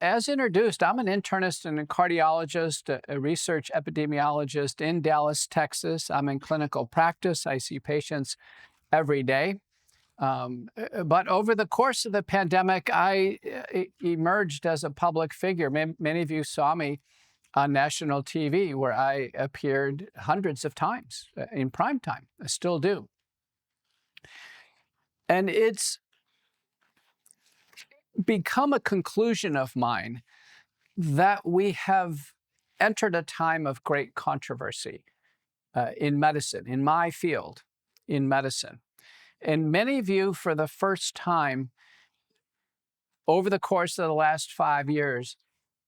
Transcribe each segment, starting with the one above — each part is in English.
as introduced, I'm an internist and a cardiologist, a research epidemiologist in Dallas, Texas. I'm in clinical practice. I see patients every day. But over the course of the pandemic, I emerged as a public figure. Many of you saw me on national TV, where I appeared hundreds of times in prime time. I still do. And it's become a conclusion of mine that we have entered a time of great controversy in medicine, in my field, in medicine. And many of you, for the first time over the course of the last 5 years,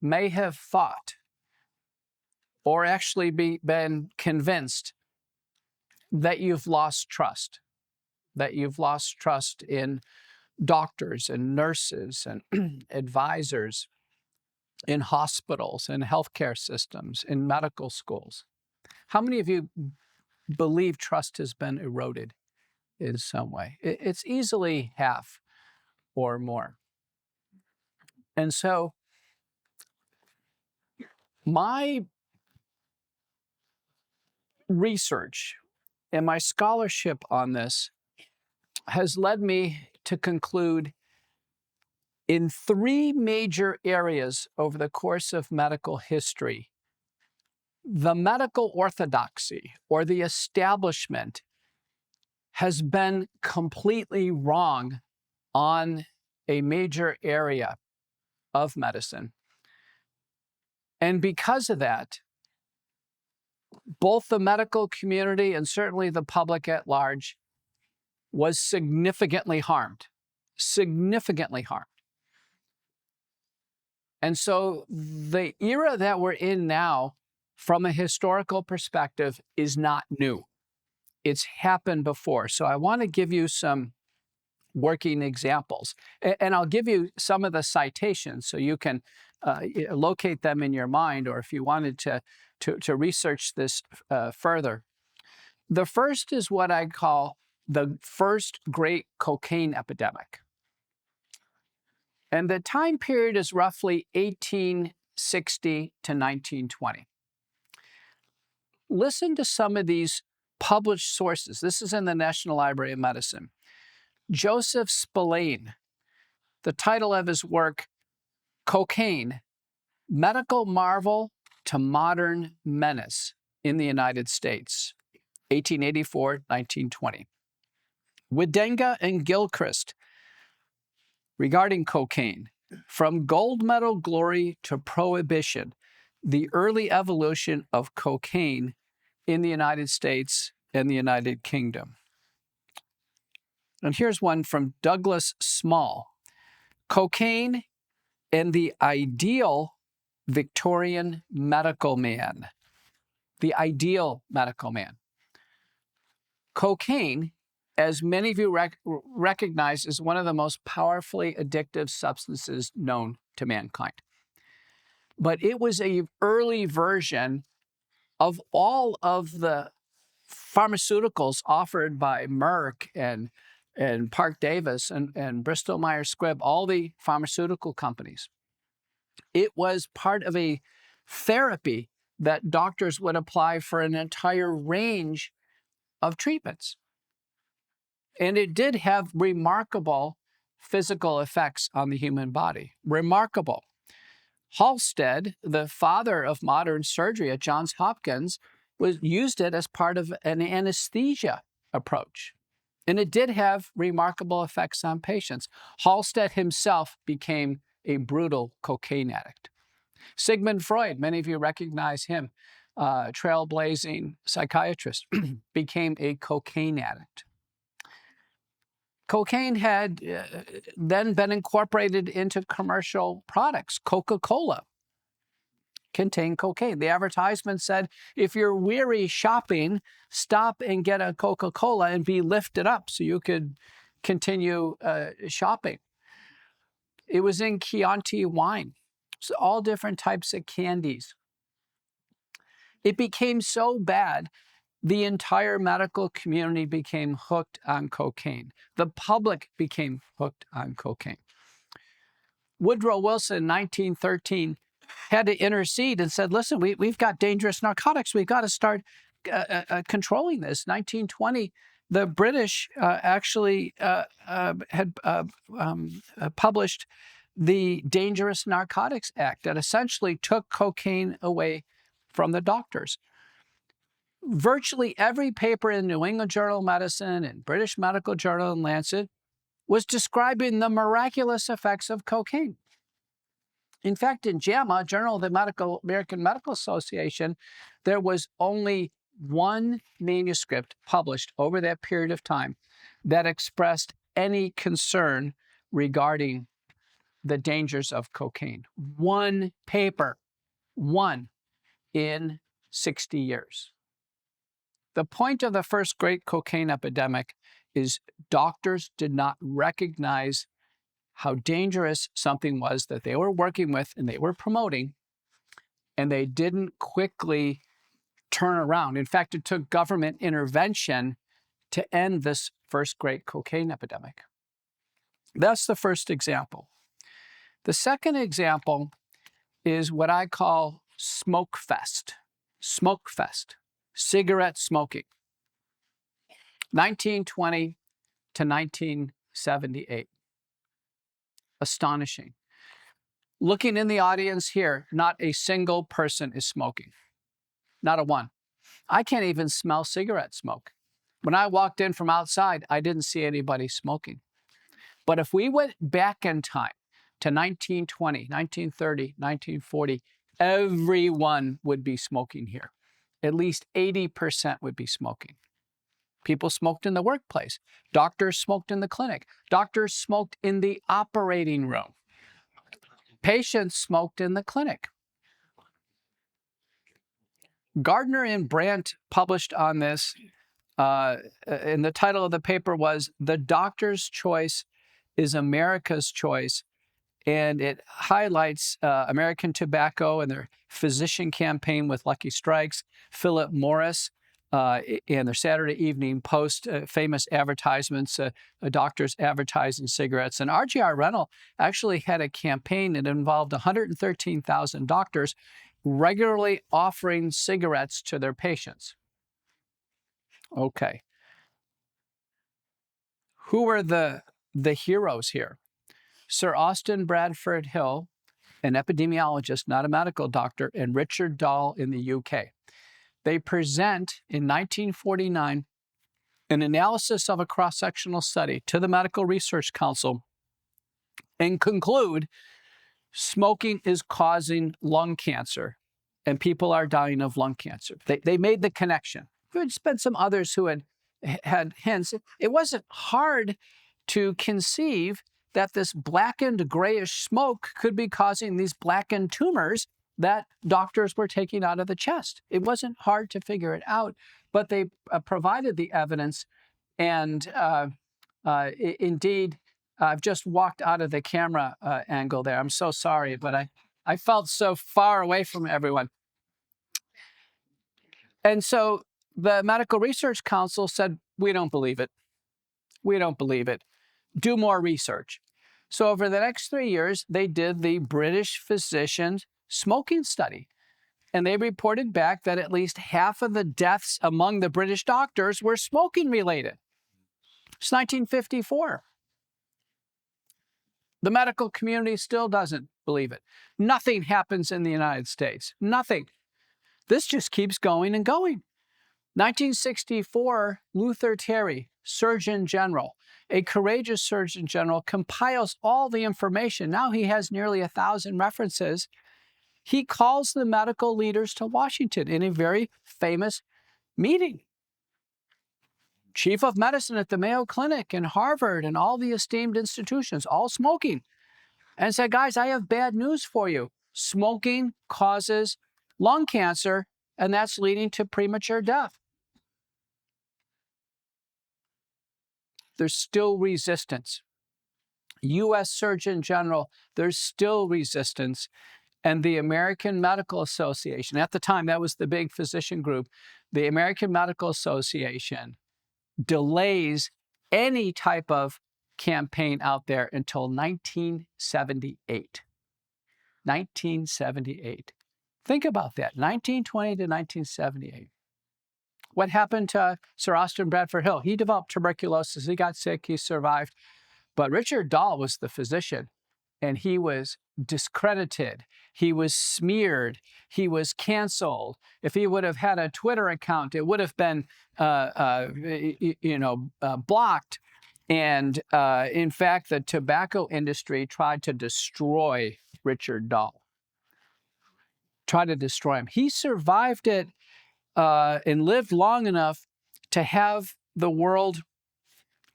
may have thought or actually been convinced that you've lost trust, in doctors and nurses and advisors, in hospitals and healthcare systems, in medical schools. How many of you believe trust has been eroded in some way? It's easily half or more. And so my research and my scholarship on this has led me to conclude in 3 major areas over the course of medical history, the medical orthodoxy or the establishment has been completely wrong on a major area of medicine. And because of that, both the medical community and certainly the public at large was significantly harmed. And so the era that we're in now, from a historical perspective, is not new. It's happened before. So I want to give you some working examples. And I'll give you some of the citations so you can locate them in your mind, or if you wanted to research this further. The first is what I call the first great cocaine epidemic. And the time period is roughly 1860 to 1920. Listen to some of these published sources. This is in the National Library of Medicine. Joseph Spillane, the title of his work, Cocaine, Medical Marvel to Modern Menace in the United States, 1884-1920. Widenga and Gilchrist, regarding cocaine, from gold medal glory to prohibition, the early evolution of cocaine in the United States and the United Kingdom. And here's one from Douglas Small, Cocaine and the Ideal Victorian Medical Man. The ideal medical man. Cocaine, as many of you recognize, is one of the most powerfully addictive substances known to mankind. But it was an early version of all of the pharmaceuticals offered by Merck and Park Davis and Bristol Myers Squibb, all the pharmaceutical companies. It was part of a therapy that doctors would apply for an entire range of treatments. And it did have remarkable physical effects on the human body. Remarkable. Halsted, the father of modern surgery at Johns Hopkins, used it as part of an anesthesia approach. And it did have remarkable effects on patients. Halsted himself became a brutal cocaine addict. Sigmund Freud, many of you recognize him, trailblazing psychiatrist, became a cocaine addict. Cocaine had then been incorporated into commercial products. Coca-Cola contained cocaine. The advertisement said, if you're weary shopping, stop and get a Coca-Cola and be lifted up so you could continue shopping. It was in Chianti wine. So all different types of candies. It became so bad, the entire medical community became hooked on cocaine. The public became hooked on cocaine. Woodrow Wilson in 1913 had to intercede and said, listen, we've got dangerous narcotics. We've got to start controlling this. 1920, the British actually had published the Dangerous Narcotics Act that essentially took cocaine away from the doctors. Virtually every paper in New England Journal of Medicine and British Medical Journal and Lancet was describing the miraculous effects of cocaine. In fact, in JAMA, Journal of the American Medical Association, there was only one manuscript published over that period of time that expressed any concern regarding the dangers of cocaine. One paper, one in 60 years. The point of the first great cocaine epidemic is doctors did not recognize how dangerous something was that they were working with and they were promoting, and they didn't quickly turn around. In fact, it took government intervention to end this first great cocaine epidemic. That's the first example. The second example is what I call smoke fest. Smoke fest, cigarette smoking. 1920 to 1978. Astonishing. Looking in the audience here, not a single person is smoking. Not a one. I can't even smell cigarette smoke. When I walked in from outside, I didn't see anybody smoking. But if we went back in time to 1920, 1930, 1940, everyone would be smoking here. At least 80% would be smoking. People smoked in the workplace. Doctors smoked in the clinic. Doctors smoked in the operating room. Patients smoked in the clinic. Gardner and Brandt published on this, and the title of the paper was "The Doctor's Choice is America's Choice," and it highlights American Tobacco and their physician campaign with Lucky Strikes, Philip Morris, and their Saturday Evening Post famous advertisements, doctors advertising cigarettes. And RGR Rental actually had a campaign that involved 113,000 doctors regularly offering cigarettes to their patients. Okay. Who are the heroes here? Sir Austin Bradford Hill, an epidemiologist, not a medical doctor, and Richard Dahl in the UK. They present in 1949 an analysis of a cross-sectional study to the Medical Research Council and conclude smoking is causing lung cancer and people are dying of lung cancer. They made the connection. There's been some others who had hints. It wasn't hard to conceive that this blackened grayish smoke could be causing these blackened tumors that doctors were taking out of the chest. It wasn't hard to figure it out, but they provided the evidence. And indeed, I've just walked out of the camera angle there. I'm so sorry, but I felt so far away from everyone. And so the Medical Research Council said, we don't believe it. We don't believe it. Do more research. So over the next 3 years, they did the British physicians smoking study. And they reported back that at least half of the deaths among the British doctors were smoking related. It's 1954. The medical community still doesn't believe it. Nothing happens in the United States. Nothing. This just keeps going and going. 1964, Luther Terry, Surgeon General, a courageous Surgeon General, compiles all the information. Now he has nearly 1,000 references. He calls the medical leaders to Washington in a very famous meeting. Chief of medicine at the Mayo Clinic and Harvard and all the esteemed institutions, all smoking. And said, guys, I have bad news for you. Smoking causes lung cancer, and that's leading to premature death. There's still resistance. U.S. Surgeon General, there's still resistance. And the American Medical Association, at the time, that was the big physician group, the American Medical Association delays any type of campaign out there until 1978. 1978. Think about that, 1920 to 1978. What happened to Sir Austin Bradford Hill? He developed tuberculosis. He got sick. He survived. But Richard Dahl was the physician, and he was discredited. He was smeared. He was canceled. If he would have had a Twitter account, it would have been, blocked. And in fact, the tobacco industry tried to destroy Richard Dahl. Tried to destroy him. He survived it and lived long enough to have the world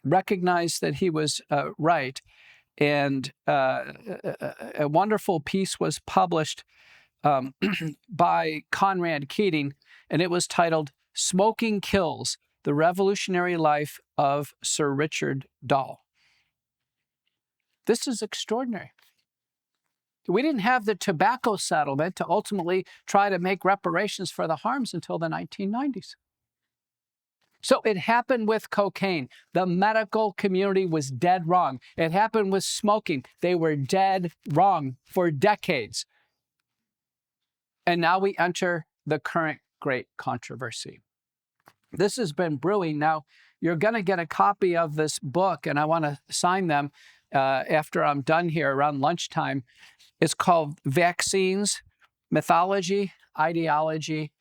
recognize that he was right. And a wonderful piece was published by Conrad Keating, and it was titled "Smoking Kills: The Revolutionary Life of Sir Richard Dahl." This is extraordinary. We didn't have the tobacco settlement to ultimately try to make reparations for the harms until the 1990s. So it happened with cocaine. The medical community was dead wrong. It happened with smoking. They were dead wrong for decades. And now we enter the current great controversy. This has been brewing. Now, you're going to get a copy of this book, and I want to sign them after I'm done here around lunchtime. It's called Vaccines, Mythology, Ideology,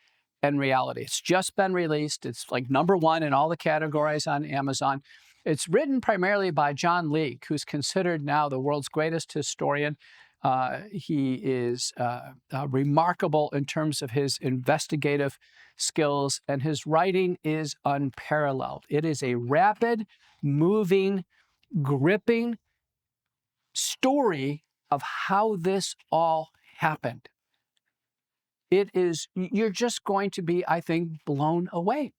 and Reality. It's just been released. It's like #1 in all the categories on Amazon. It's written primarily by John Leake, who's considered now the world's greatest historian. He is remarkable in terms of his investigative skills, and his writing is unparalleled. It is a rapid, moving, gripping story of how this all happened. You're just going to be, I think, blown away.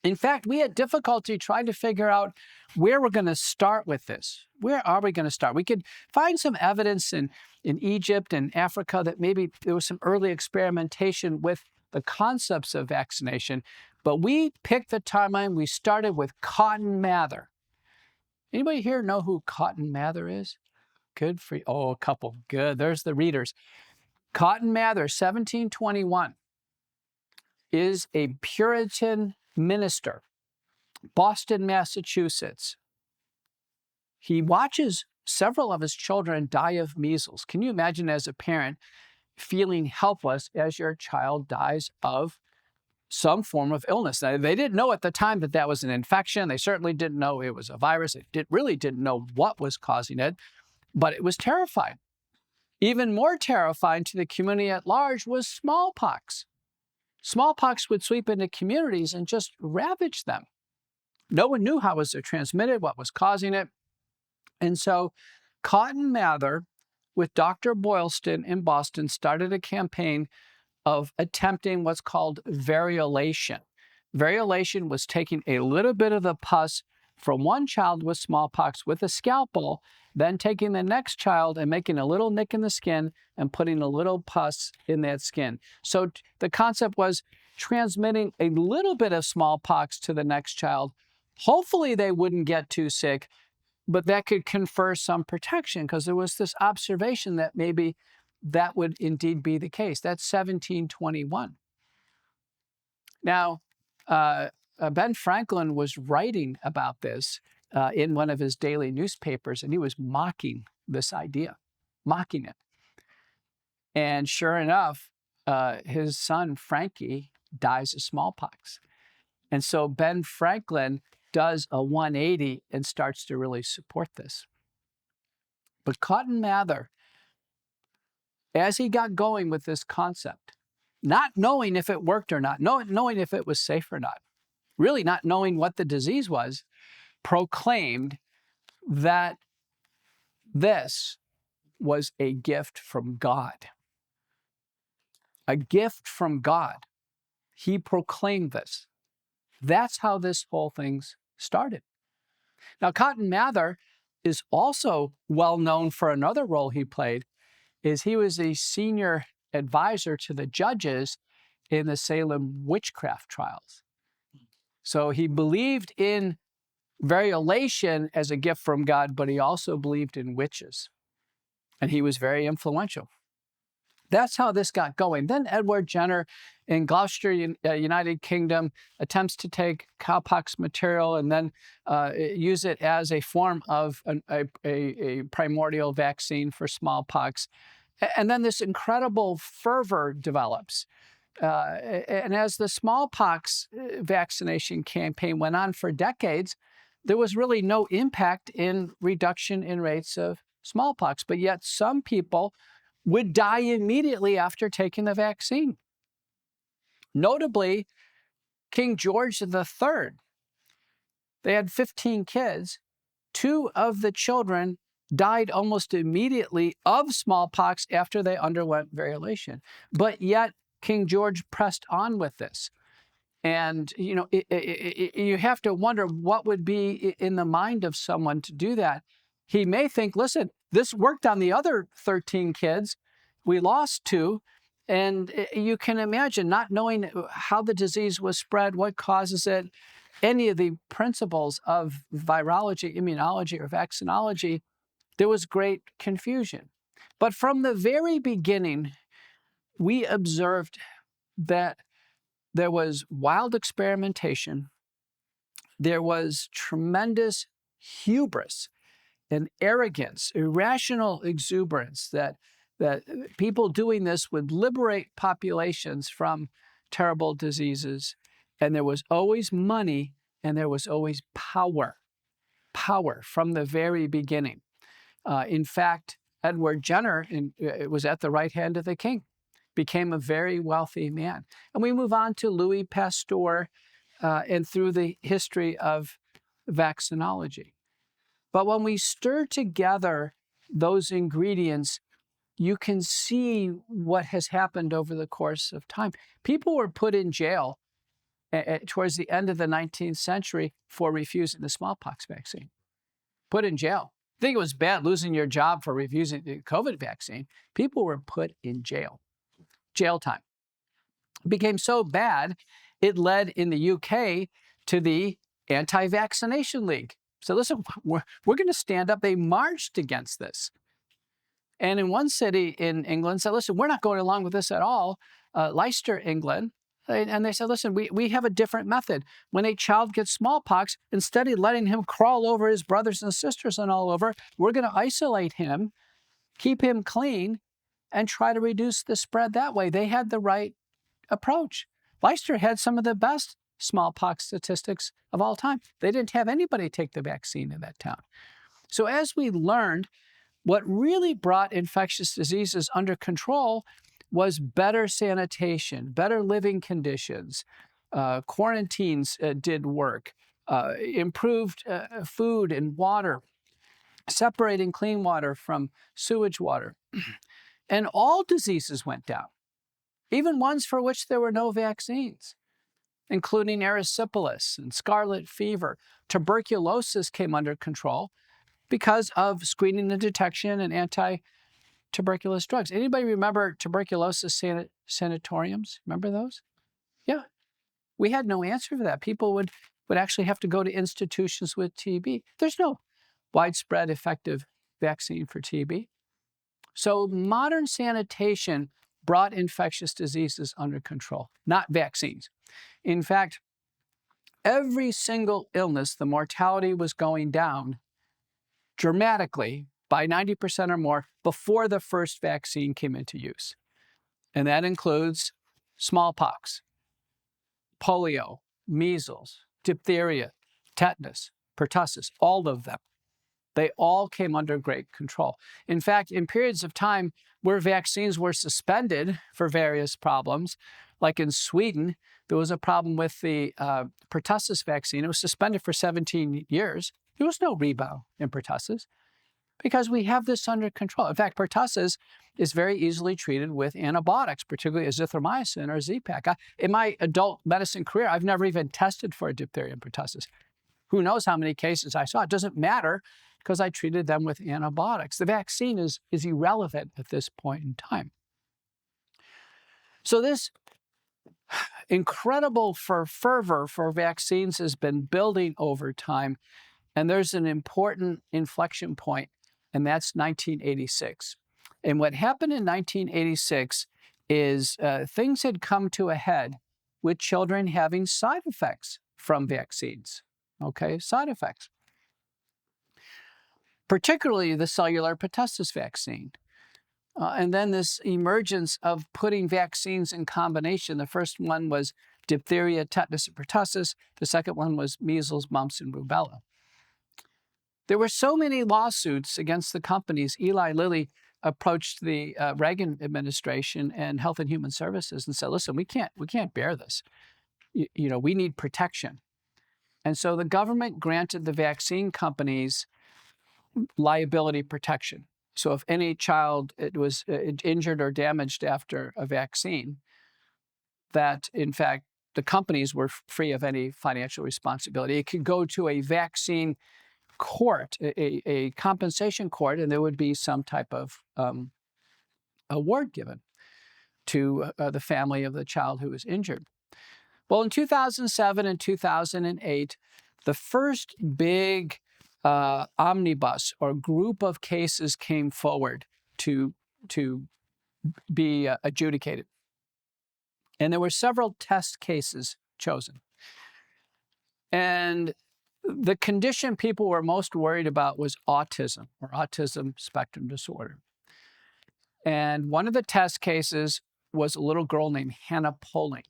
In fact, we had difficulty trying to figure out where we're going to start with this. Where are we going to start? We could find some evidence in Egypt and Africa that maybe there was some early experimentation with the concepts of vaccination, but we picked the timeline. We started with Cotton Mather. Anybody here know who Cotton Mather is? Good for you. Oh, a couple. Good. There's the readers. Cotton Mather, 1721, is a Puritan minister, Boston, Massachusetts. He watches several of his children die of measles. Can you imagine as a parent feeling helpless as your child dies of some form of illness? Now, they didn't know at the time that that was an infection. They certainly didn't know it was a virus. They really didn't know what was causing it, but it was terrifying. Even more terrifying to the community at large was smallpox. Smallpox would sweep into communities and just ravage them. No one knew how it was transmitted, what was causing it. And so Cotton Mather, with Dr. Boylston in Boston, started a campaign of attempting what's called variolation. Variolation was taking a little bit of the pus from one child with smallpox with a scalpel, then taking the next child and making a little nick in the skin and putting a little pus in that skin. So the concept was transmitting a little bit of smallpox to the next child. Hopefully they wouldn't get too sick, but that could confer some protection because there was this observation that maybe that would indeed be the case. That's 1721. Now, Ben Franklin was writing about this in one of his daily newspapers, and he was mocking this idea, mocking it. And sure enough, his son, Frankie, dies of smallpox. And so Ben Franklin does a 180 and starts to really support this. But Cotton Mather, as he got going with this concept, not knowing if it worked or not, knowing if it was safe or not, really not knowing what the disease was, proclaimed that this was a gift from God. A gift from God. He proclaimed this. That's how this whole thing started. Now, Cotton Mather is also well known for another role he played, is he was a senior advisor to the judges in the Salem witchcraft trials. So he believed in variolation as a gift from God, but he also believed in witches. And he was very influential. That's how this got going. Then Edward Jenner in Gloucester, United Kingdom, attempts to take cowpox material and then use it as a form of a primordial vaccine for smallpox. And then this incredible fervor develops. And as the smallpox vaccination campaign went on for decades, there was really no impact in reduction in rates of smallpox. But yet some people would die immediately after taking the vaccine. Notably, King George III, they had 15 kids. 2 of the children died almost immediately of smallpox after they underwent variolation. But yet, King George pressed on with this. And, you know, you have to wonder what would be in the mind of someone to do that. He may think, listen, this worked on the other 13 kids. We lost 2. And you can imagine not knowing how the disease was spread, what causes it, any of the principles of virology, immunology, or vaccinology, there was great confusion. But from the very beginning, we observed that there was wild experimentation, there was tremendous hubris and arrogance, irrational exuberance, that people doing this would liberate populations from terrible diseases. And there was always money and there was always power from the very beginning. In fact, Edward Jenner was at the right hand of the king, became a very wealthy man. And we move on to Louis Pasteur and through the history of vaccinology. But when we stir together those ingredients, you can see what has happened over the course of time. People were put in jail towards the end of the 19th century for refusing the smallpox vaccine. Put in jail. I think it was bad losing your job for refusing the COVID vaccine. People were put in jail. Jail time. It became so bad, it led in the UK to the Anti-Vaccination League. So listen, we're going to stand up. They marched against this. And in one city in England said, listen, we're not going along with this at all. Leicester, England. And they said, listen, we have a different method. When a child gets smallpox, instead of letting him crawl over his brothers and sisters and all over, we're going to isolate him, keep him clean, and try to reduce the spread that way. They had the right approach. Leicester had some of the best smallpox statistics of all time. They didn't have anybody take the vaccine in that town. So as we learned, what really brought infectious diseases under control was better sanitation, better living conditions. Quarantines did work, improved food and water, separating clean water from sewage water. And all diseases went down, even ones for which there were no vaccines, including erysipelas and scarlet fever. Tuberculosis came under control because of screening and detection and anti-tuberculous drugs. Anybody remember tuberculosis sanatoriums? Remember those? Yeah. We had no answer for that. People would actually have to go to institutions with TB. There's no widespread effective vaccine for TB. So modern sanitation brought infectious diseases under control, not vaccines. In fact, every single illness, the mortality was going down dramatically by 90% or more before the first vaccine came into use. And that includes smallpox, polio, measles, diphtheria, tetanus, pertussis, all of them. They all came under great control. In fact, in periods of time where vaccines were suspended for various problems, like in Sweden, there was a problem with the pertussis vaccine. It was suspended for 17 years. There was no rebound in pertussis because we have this under control. In fact, pertussis is very easily treated with antibiotics, particularly azithromycin or Z-Pak. In my adult medicine career, I've never even tested for diphtheria and pertussis. Who knows how many cases I saw? It doesn't matter because I treated them with antibiotics. The vaccine is irrelevant at this point in time. So this incredible fervor for vaccines has been building over time. And there's an important inflection point, and that's 1986. And what happened in 1986 is things had come to a head with children having side effects from vaccines. Okay, side effects. Particularly the cellular pertussis vaccine. And then this emergence of putting vaccines in combination. The first one was diphtheria, tetanus, and pertussis. The second one was measles, mumps, and rubella. There were so many lawsuits against the companies. Eli Lilly approached the Reagan administration and Health and Human Services and said, listen, we can't bear this. We need protection. And so the government granted the vaccine companies liability protection. So if any child was injured or damaged after a vaccine, that in fact the companies were free of any financial responsibility. It could go to a vaccine court, a compensation court, and there would be some type of award given to the family of the child who was injured. Well, in 2007 and 2008, the first big omnibus or group of cases came forward to be adjudicated. And there were several test cases chosen. And the condition people were most worried about was autism or autism spectrum disorder. And one of the test cases was a little girl named Hannah Poling.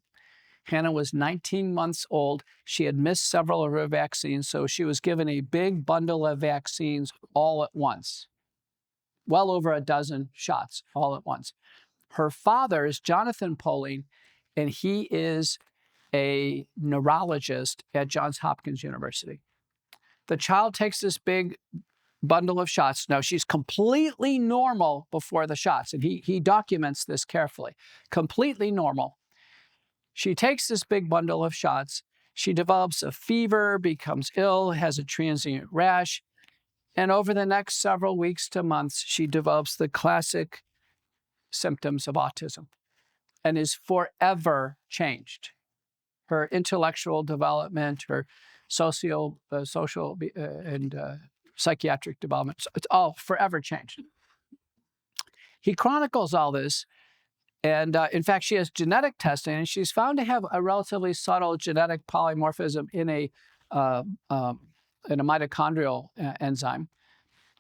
Hannah was 19 months old. She had missed several of her vaccines, so she was given a big bundle of vaccines all at once. Well over a dozen shots all at once. Her father is Jonathan Poling, and he is a neurologist at Johns Hopkins University. The child takes this big bundle of shots. Now, she's completely normal before the shots, and he documents this carefully. Completely normal. She takes this big bundle of shots. She develops a fever, becomes ill, has a transient rash, and over the next several weeks to months, she develops the classic symptoms of autism and is forever changed. Her intellectual development, her social and psychiatric development, it's all forever changed. He chronicles all this, and in fact, she has genetic testing, and she's found to have a relatively subtle genetic polymorphism in a mitochondrial enzyme.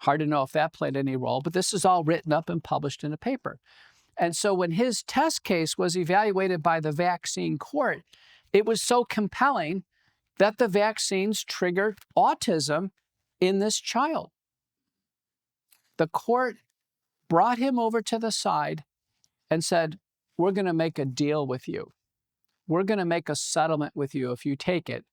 Hard to know if that played any role, but this is all written up and published in a paper. And so when his test case was evaluated by the vaccine court, it was so compelling that the vaccines triggered autism in this child. The court brought him over to the side and said, we're going to make a deal with you. We're going to make a settlement with you if you take it.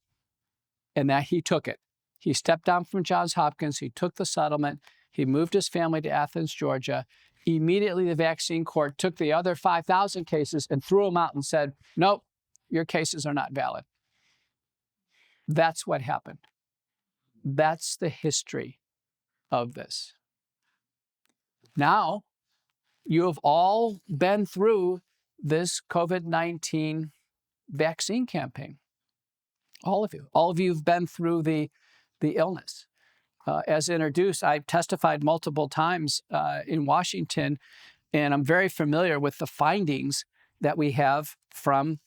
And that he took it. He stepped down from Johns Hopkins. He took the settlement. He moved his family to Athens, Georgia. Immediately, the vaccine court took the other 5,000 cases and threw them out and said, nope, your cases are not valid. That's what happened. That's the history of this. Now, you have all been through this COVID-19 vaccine campaign. All of you. All of you have been through the illness. As introduced, I've testified multiple times in Washington, and I'm very familiar with the findings that we have from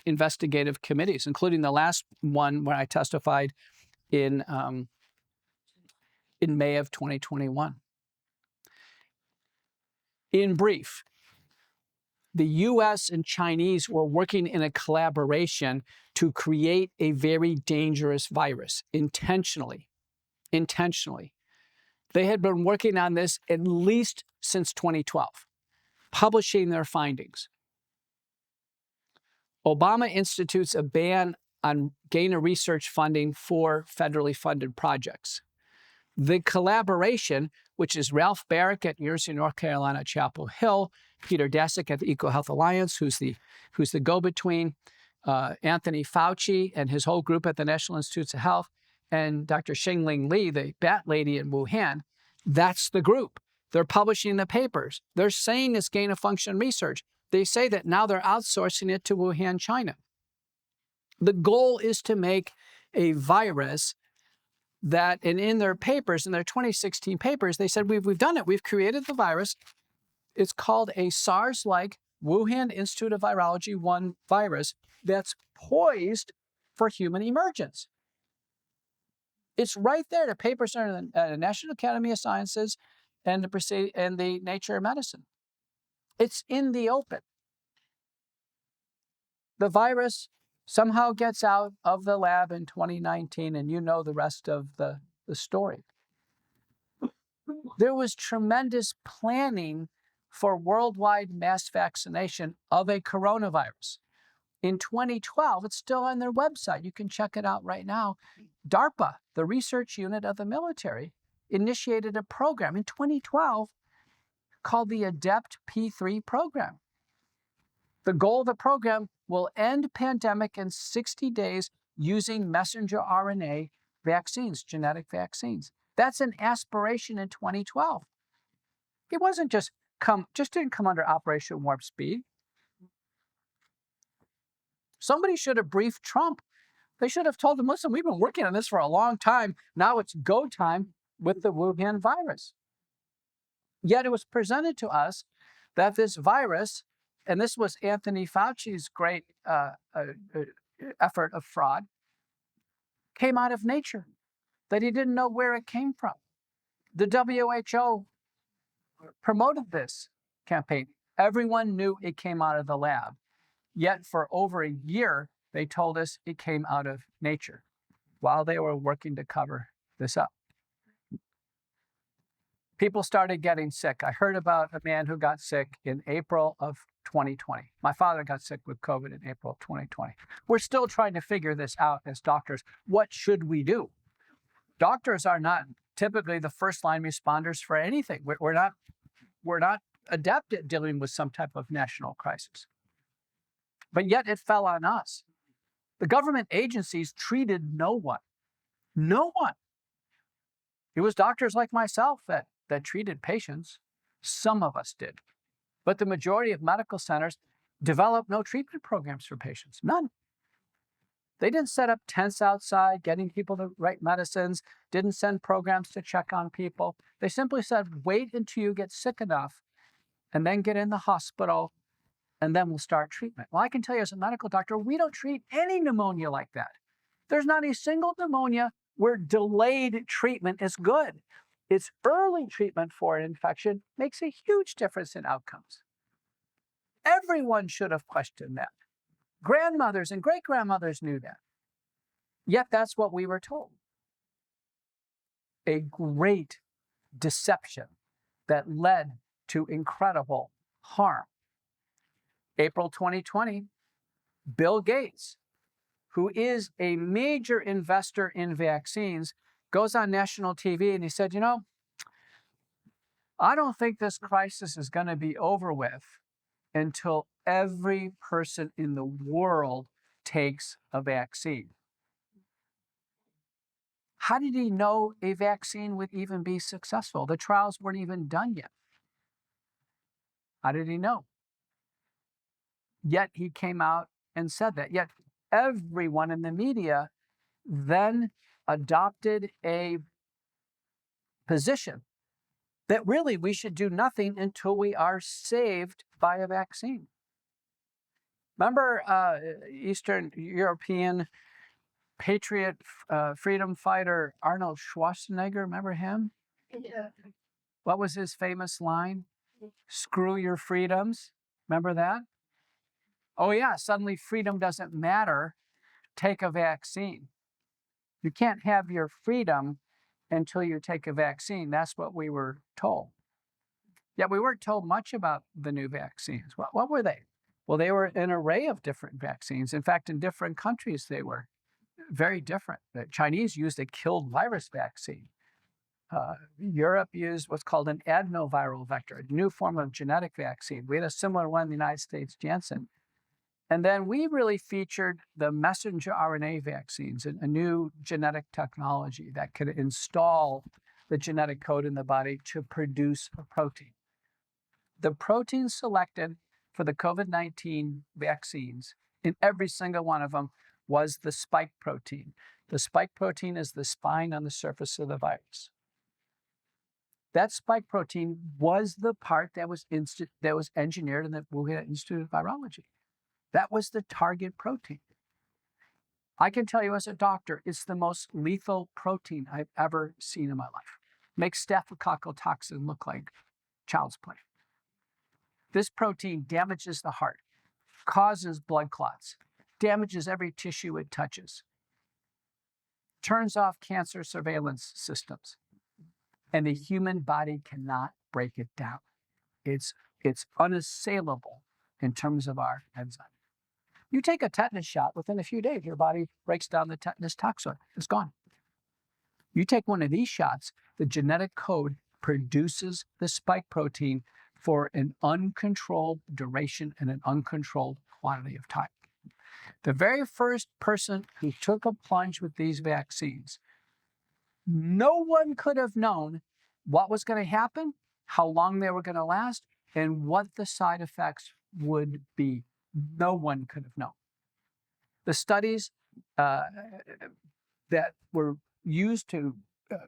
investigative committees, including the last one where I testified in May of 2021. In brief, the US and Chinese were working in a collaboration to create a very dangerous virus intentionally. They had been working on this at least since 2012, publishing their findings. Obama institutes a ban on gain of research funding for federally funded projects. The collaboration, which is Ralph Barrick at University of North Carolina, Chapel Hill, Peter Daszak at the EcoHealth Alliance, who's the go-between, Anthony Fauci and his whole group at the National Institutes of Health, and Dr. Xingling Li, the bat lady in Wuhan. That's the group. They're publishing the papers. They're saying it's gain-of-function research. They say that now they're outsourcing it to Wuhan, China. The goal is to make a virus that, and in their papers, in their 2016 papers, they said, we've done it. We've created the virus. It's called a SARS-like Wuhan Institute of Virology 1 virus that's poised for human emergence. It's right there. The papers are in the National Academy of Sciences and the Nature of Medicine. It's in the open. The virus somehow gets out of the lab in 2019, and you know the rest of the story. There was tremendous planning for worldwide mass vaccination of a coronavirus. In 2012, it's still on their website. You can check it out right now. DARPA, the research unit of the military, initiated a program in 2012 called the ADEPT P3 program. The goal of the program will end pandemic in 60 days using messenger RNA vaccines, genetic vaccines. That's an aspiration in 2012. It wasn't just didn't come under Operation Warp Speed. Somebody should have briefed Trump. They should have told him, listen, we've been working on this for a long time. Now it's go time with the Wuhan virus. Yet it was presented to us that this virus, and this was Anthony Fauci's great effort of fraud, came out of nature, that he didn't know where it came from. The WHO promoted this campaign. Everyone knew it came out of the lab. Yet for over a year, they told us it came out of nature while they were working to cover this up. People started getting sick. I heard about a man who got sick in April of 2020. My father got sick with COVID in April of 2020. We're still trying to figure this out as doctors. What should we do? Doctors are not typically the first line responders for anything. We're not adept at dealing with some type of national crisis. But yet it fell on us. The government agencies treated no one. No one. It was doctors like myself that treated patients. Some of us did. But the majority of medical centers developed no treatment programs for patients. None. They didn't set up tents outside, getting people to write medicines, didn't send programs to check on people. They simply said, wait until you get sick enough and then get in the hospital, and then we'll start treatment. Well, I can tell you as a medical doctor, we don't treat any pneumonia like that. There's not a single pneumonia where delayed treatment is good. It's early treatment for an infection makes a huge difference in outcomes. Everyone should have questioned that. Grandmothers and great-grandmothers knew that. Yet that's what we were told. A great deception that led to incredible harm. April 2020, Bill Gates, who is a major investor in vaccines, goes on national TV and he said, I don't think this crisis is going to be over with until every person in the world takes a vaccine. How did he know a vaccine would even be successful? The trials weren't even done yet. How did he know? Yet he came out and said that. Yet everyone in the media then adopted a position that really we should do nothing until we are saved by a vaccine. Remember Eastern European patriot freedom fighter Arnold Schwarzenegger? Remember him? Yeah. What was his famous line? Screw your freedoms. Remember that? Oh yeah, suddenly freedom doesn't matter. Take a vaccine. You can't have your freedom until you take a vaccine. That's what we were told. Yet we weren't told much about the new vaccines. What were they? Well, they were an array of different vaccines. In fact, in different countries, they were very different. The Chinese used a killed virus vaccine. Europe used what's called an adenoviral vector, a new form of genetic vaccine. We had a similar one in the United States, Janssen. And then we really featured the messenger RNA vaccines, a new genetic technology that could install the genetic code in the body to produce a protein. The protein selected for the COVID-19 vaccines, in every single one of them, was the spike protein. The spike protein is the spine on the surface of the virus. That spike protein was the part that was engineered in the Wuhan Institute of Virology. That was the target protein. I can tell you as a doctor, it's the most lethal protein I've ever seen in my life. Makes staphylococcal toxin look like child's play. This protein damages the heart, causes blood clots, damages every tissue it touches, turns off cancer surveillance systems, and the human body cannot break it down. It's unassailable in terms of our enzyme. You take a tetanus shot, within a few days, your body breaks down the tetanus toxin. It's gone. You take one of these shots, the genetic code produces the spike protein for an uncontrolled duration and an uncontrolled quantity of time. The very first person who took a plunge with these vaccines, no one could have known what was going to happen, how long they were going to last, and what the side effects would be. No one could have known. The studies that were used to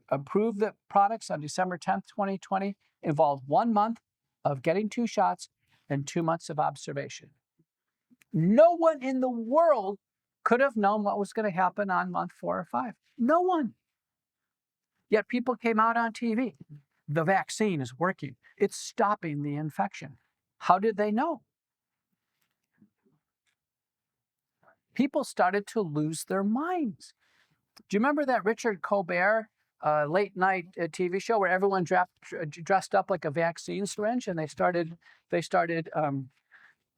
approve the products on December 10th, 2020, involved 1 month of getting 2 shots and 2 months of observation. No one in the world could have known what was going to happen on month 4 or 5. No one. Yet people came out on TV. The vaccine is working. It's stopping the infection. How did they know? People started to lose their minds. Do you remember that Richard Colbert late night TV show where everyone dressed up like a vaccine syringe and they started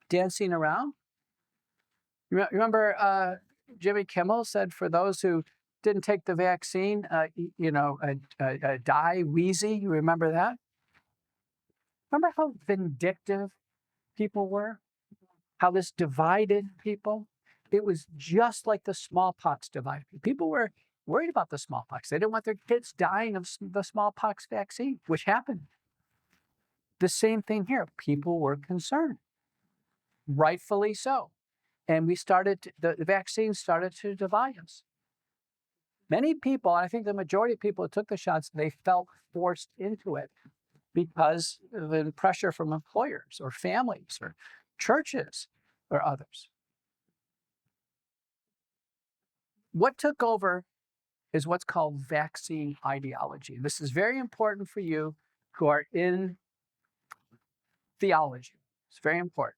dancing around? You remember Jimmy Kimmel said, for those who didn't take the vaccine, die wheezy. You remember that? Remember how vindictive people were? How this divided people? It was just like the smallpox divided people. People were worried about the smallpox. They didn't want their kids dying of the smallpox vaccine, which happened. The same thing here. People were concerned, rightfully so. And the vaccine started to divide us. Many people, I think the majority of people who took the shots, they felt forced into it because of the pressure from employers or families or churches or others. What took over is what's called vaccine ideology. This is very important for you who are in theology. It's very important.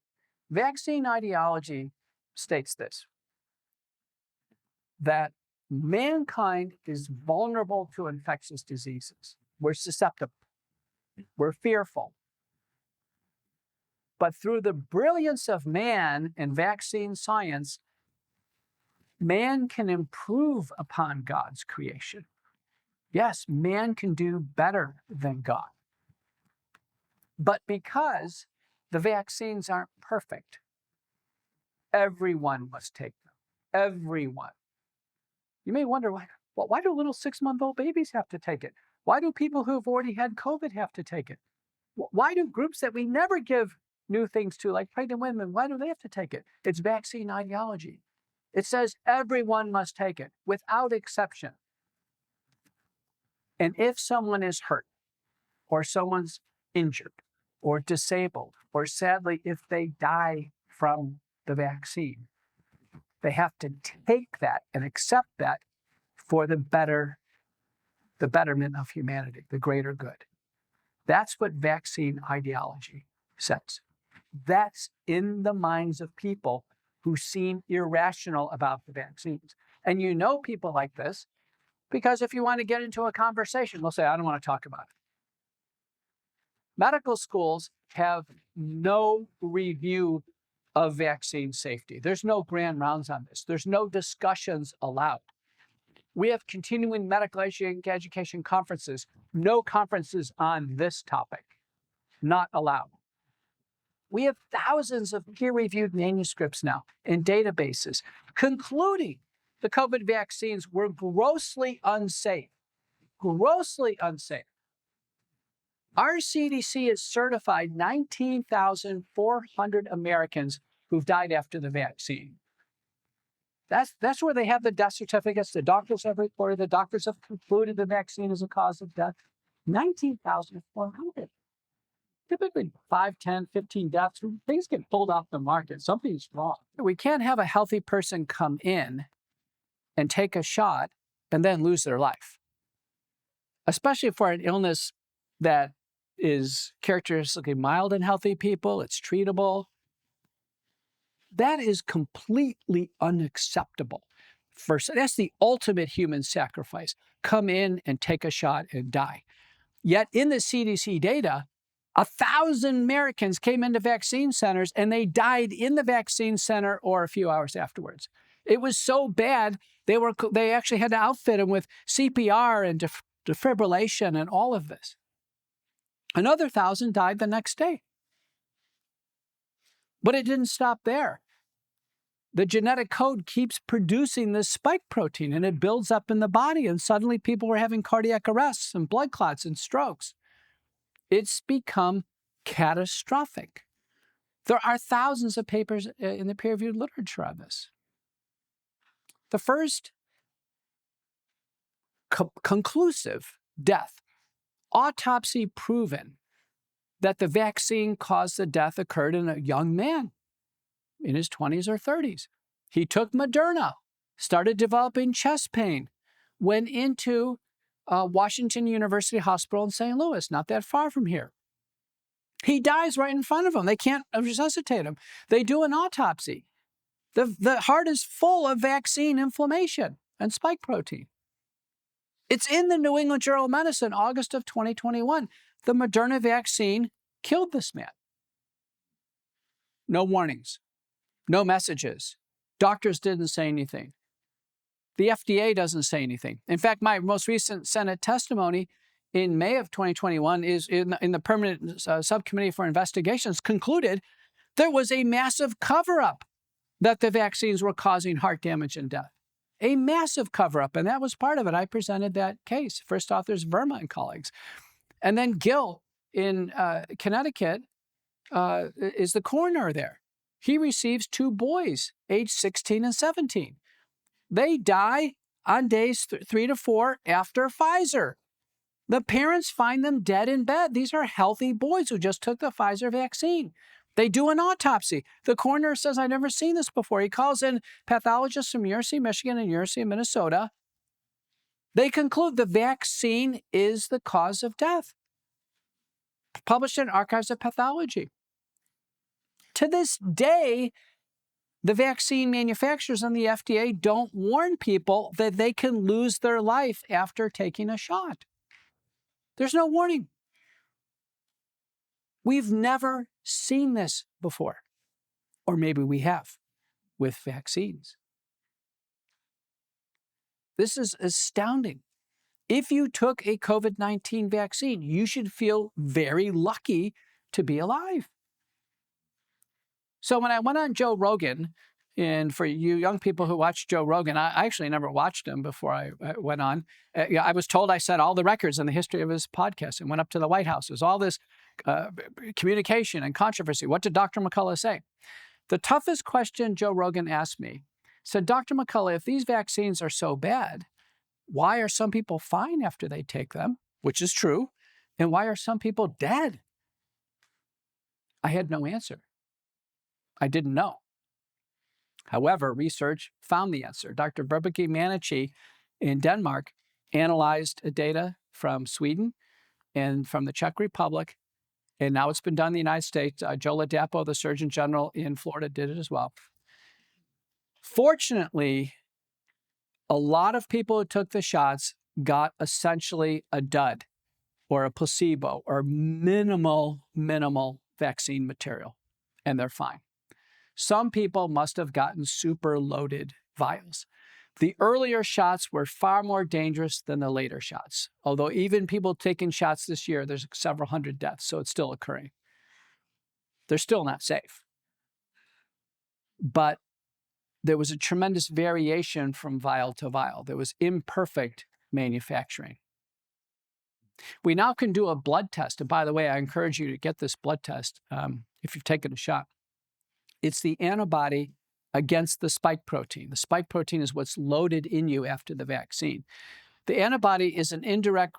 Vaccine ideology states this, that mankind is vulnerable to infectious diseases. We're susceptible. We're fearful. But through the brilliance of man and vaccine science, man can improve upon God's creation. Yes, man can do better than God. But because the vaccines aren't perfect, everyone must take them. Everyone. You may wonder, why do little 6-month-old babies have to take it? Why do people who've already had COVID have to take it? Why do groups that we never give new things to, like pregnant women, why do they have to take it? It's vaccine ideology. It says everyone must take it, without exception. And if someone is hurt, or someone's injured, or disabled, or sadly, if they die from the vaccine, they have to take that and accept that for the betterment of humanity, the greater good. That's what vaccine ideology says. That's in the minds of people who seem irrational about the vaccines. And you know people like this because if you want to get into a conversation, they'll say, I don't want to talk about it. Medical schools have no review of vaccine safety. There's no grand rounds on this. There's no discussions allowed. We have continuing medical education conferences, no conferences on this topic, not allowed. We have thousands of peer-reviewed manuscripts now in databases concluding the COVID vaccines were grossly unsafe. Grossly unsafe. Our CDC has certified 19,400 Americans who've died after the vaccine. That's where they have the death certificates. The doctors have reported, the doctors have concluded the vaccine is a cause of death. 19,400. Typically 5, 10, 15 deaths. Things get pulled off the market. Something's wrong. We can't have a healthy person come in and take a shot and then lose their life, especially for an illness that is characteristically mild in healthy people. It's treatable. That is completely unacceptable. That's the ultimate human sacrifice. Come in and take a shot and die. Yet in the CDC data, 1,000 Americans came into vaccine centers and they died in the vaccine center or a few hours afterwards. It was so bad, they actually had to outfit them with CPR and defibrillation and all of this. Another 1,000 died the next day. But it didn't stop there. The genetic code keeps producing this spike protein and it builds up in the body, and suddenly people were having cardiac arrests and blood clots and strokes. It's become catastrophic. There are thousands of papers in the peer-reviewed literature on this. The first conclusive death, autopsy proven that the vaccine caused the death, occurred in a young man in his 20s or 30s. He took Moderna, started developing chest pain, went into Washington University Hospital in St. Louis, not that far from here. He dies right in front of him. They can't resuscitate him. They do an autopsy. The heart is full of vaccine inflammation and spike protein. It's in the New England Journal of Medicine, August of 2021. The Moderna vaccine killed this man. No warnings, no messages. Doctors didn't say anything. The FDA doesn't say anything. In fact, my most recent Senate testimony in May of 2021 is in the Permanent Subcommittee for Investigations concluded there was a massive cover-up that the vaccines were causing heart damage and death. A massive cover-up, and that was part of it. I presented that case. First authors, Verma and colleagues. And then Gill in Connecticut is the coroner there. He receives 2 boys, age 16 and 17. They die on days 3 to 4 after Pfizer. The parents find them dead in bed. These are healthy boys who just took the Pfizer vaccine. They do an autopsy. The coroner says, I've never seen this before. He calls in pathologists from University of Michigan and University of Minnesota. They conclude the vaccine is the cause of death. Published in Archives of Pathology. To this day, the vaccine manufacturers and the FDA don't warn people that they can lose their life after taking a shot. There's no warning. We've never seen this before. Or maybe we have with vaccines. This is astounding. If you took a COVID-19 vaccine, you should feel very lucky to be alive. So when I went on Joe Rogan, and for you young people who watch Joe Rogan, I actually never watched him before I went on. I was told I set all the records in the history of his podcast and went up to the White House. There's all this communication and controversy. What did Dr. McCullough say? The toughest question Joe Rogan asked me said, Dr. McCullough, if these vaccines are so bad, why are some people fine after they take them, which is true, and why are some people dead? I had no answer. I didn't know. However, research found the answer. Dr. Vibeke Manichi in Denmark analyzed data from Sweden and from the Czech Republic, and now it's been done in the United States. Joe Ladapo, the Surgeon General in Florida, did it as well. Fortunately, a lot of people who took the shots got essentially a dud or a placebo or minimal vaccine material, and they're fine. Some people must have gotten super loaded vials. The earlier shots were far more dangerous than the later shots. Although even people taking shots this year, there's several hundred deaths, so it's still occurring. They're still not safe. But there was a tremendous variation from vial to vial. There was imperfect manufacturing. We now can do a blood test. And by the way, I encourage you to get this blood test if you've taken a shot. It's the antibody against the spike protein. The spike protein is what's loaded in you after the vaccine. The antibody is an indirect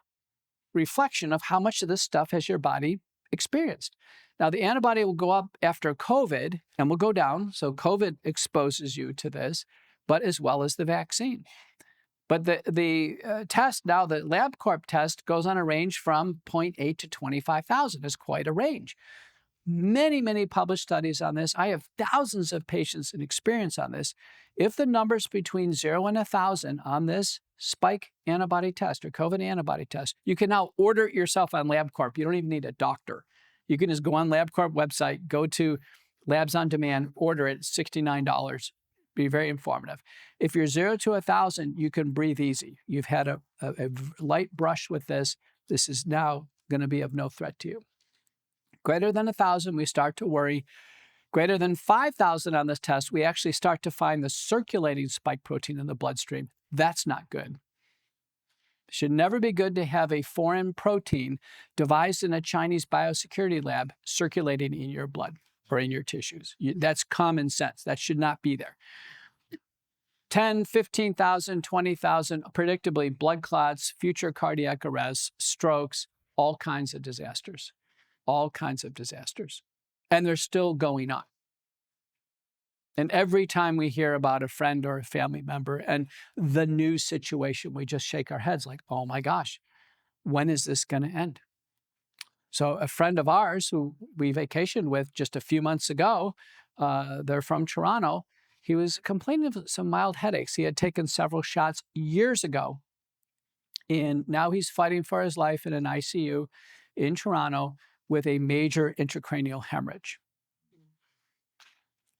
reflection of how much of this stuff has your body experienced. Now, the antibody will go up after COVID and will go down. So COVID exposes you to this, but as well as the vaccine. But the test now, the LabCorp test, goes on a range from 0.8 to 25,000. It's quite a range. Many, many published studies on this. I have thousands of patients and experience on this. If the number's between 0 and 1,000 on this spike antibody test or COVID antibody test, you can now order it yourself on LabCorp. You don't even need a doctor. You can just go on LabCorp website, go to Labs on Demand, order it, $69. Be very informative. If you're 0 to 1,000, you can breathe easy. You've had a light brush with this. This is now going to be of no threat to you. Greater than 1,000, we start to worry. Greater than 5,000 on this test, we actually start to find the circulating spike protein in the bloodstream. That's not good. It should never be good to have a foreign protein devised in a Chinese biosecurity lab circulating in your blood or in your tissues. That's common sense. That should not be there. 10, 15,000, 20,000, predictably blood clots, future cardiac arrests, strokes, all kinds of disasters. All kinds of disasters. And they're still going on. And every time we hear about a friend or a family member and the new situation, we just shake our heads like, oh my gosh, when is this going to end? So a friend of ours who we vacationed with just a few months ago, they're from Toronto, he was complaining of some mild headaches. He had taken several shots years ago. And now he's fighting for his life in an ICU in Toronto with a major intracranial hemorrhage.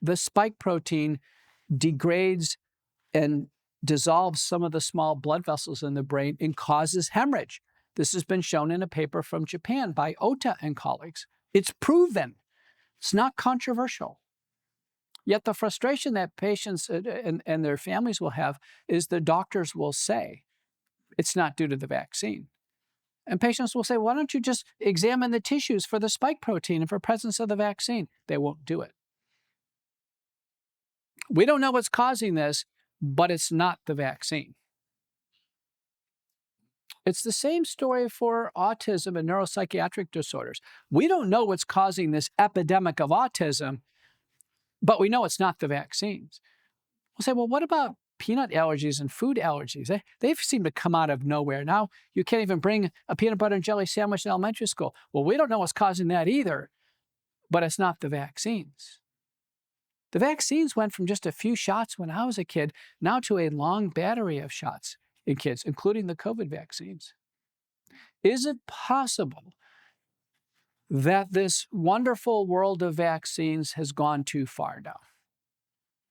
The spike protein degrades and dissolves some of the small blood vessels in the brain and causes hemorrhage. This has been shown in a paper from Japan by Ota and colleagues. It's proven. It's not controversial. Yet the frustration that patients and their families will have is the doctors will say it's not due to the vaccine. And patients will say, why don't you just examine the tissues for the spike protein and for presence of the vaccine? They won't do it. We don't know what's causing this, but it's not the vaccine. It's the same story for autism and neuropsychiatric disorders. We don't know what's causing this epidemic of autism, but we know it's not the vaccines. We'll say, well, what about peanut allergies and food allergies? They seem to come out of nowhere. Now you can't even bring a peanut butter and jelly sandwich in elementary school. Well, we don't know what's causing that either, but it's not the vaccines. The vaccines went from just a few shots when I was a kid now to a long battery of shots in kids, including the COVID vaccines. Is it possible that this wonderful world of vaccines has gone too far now?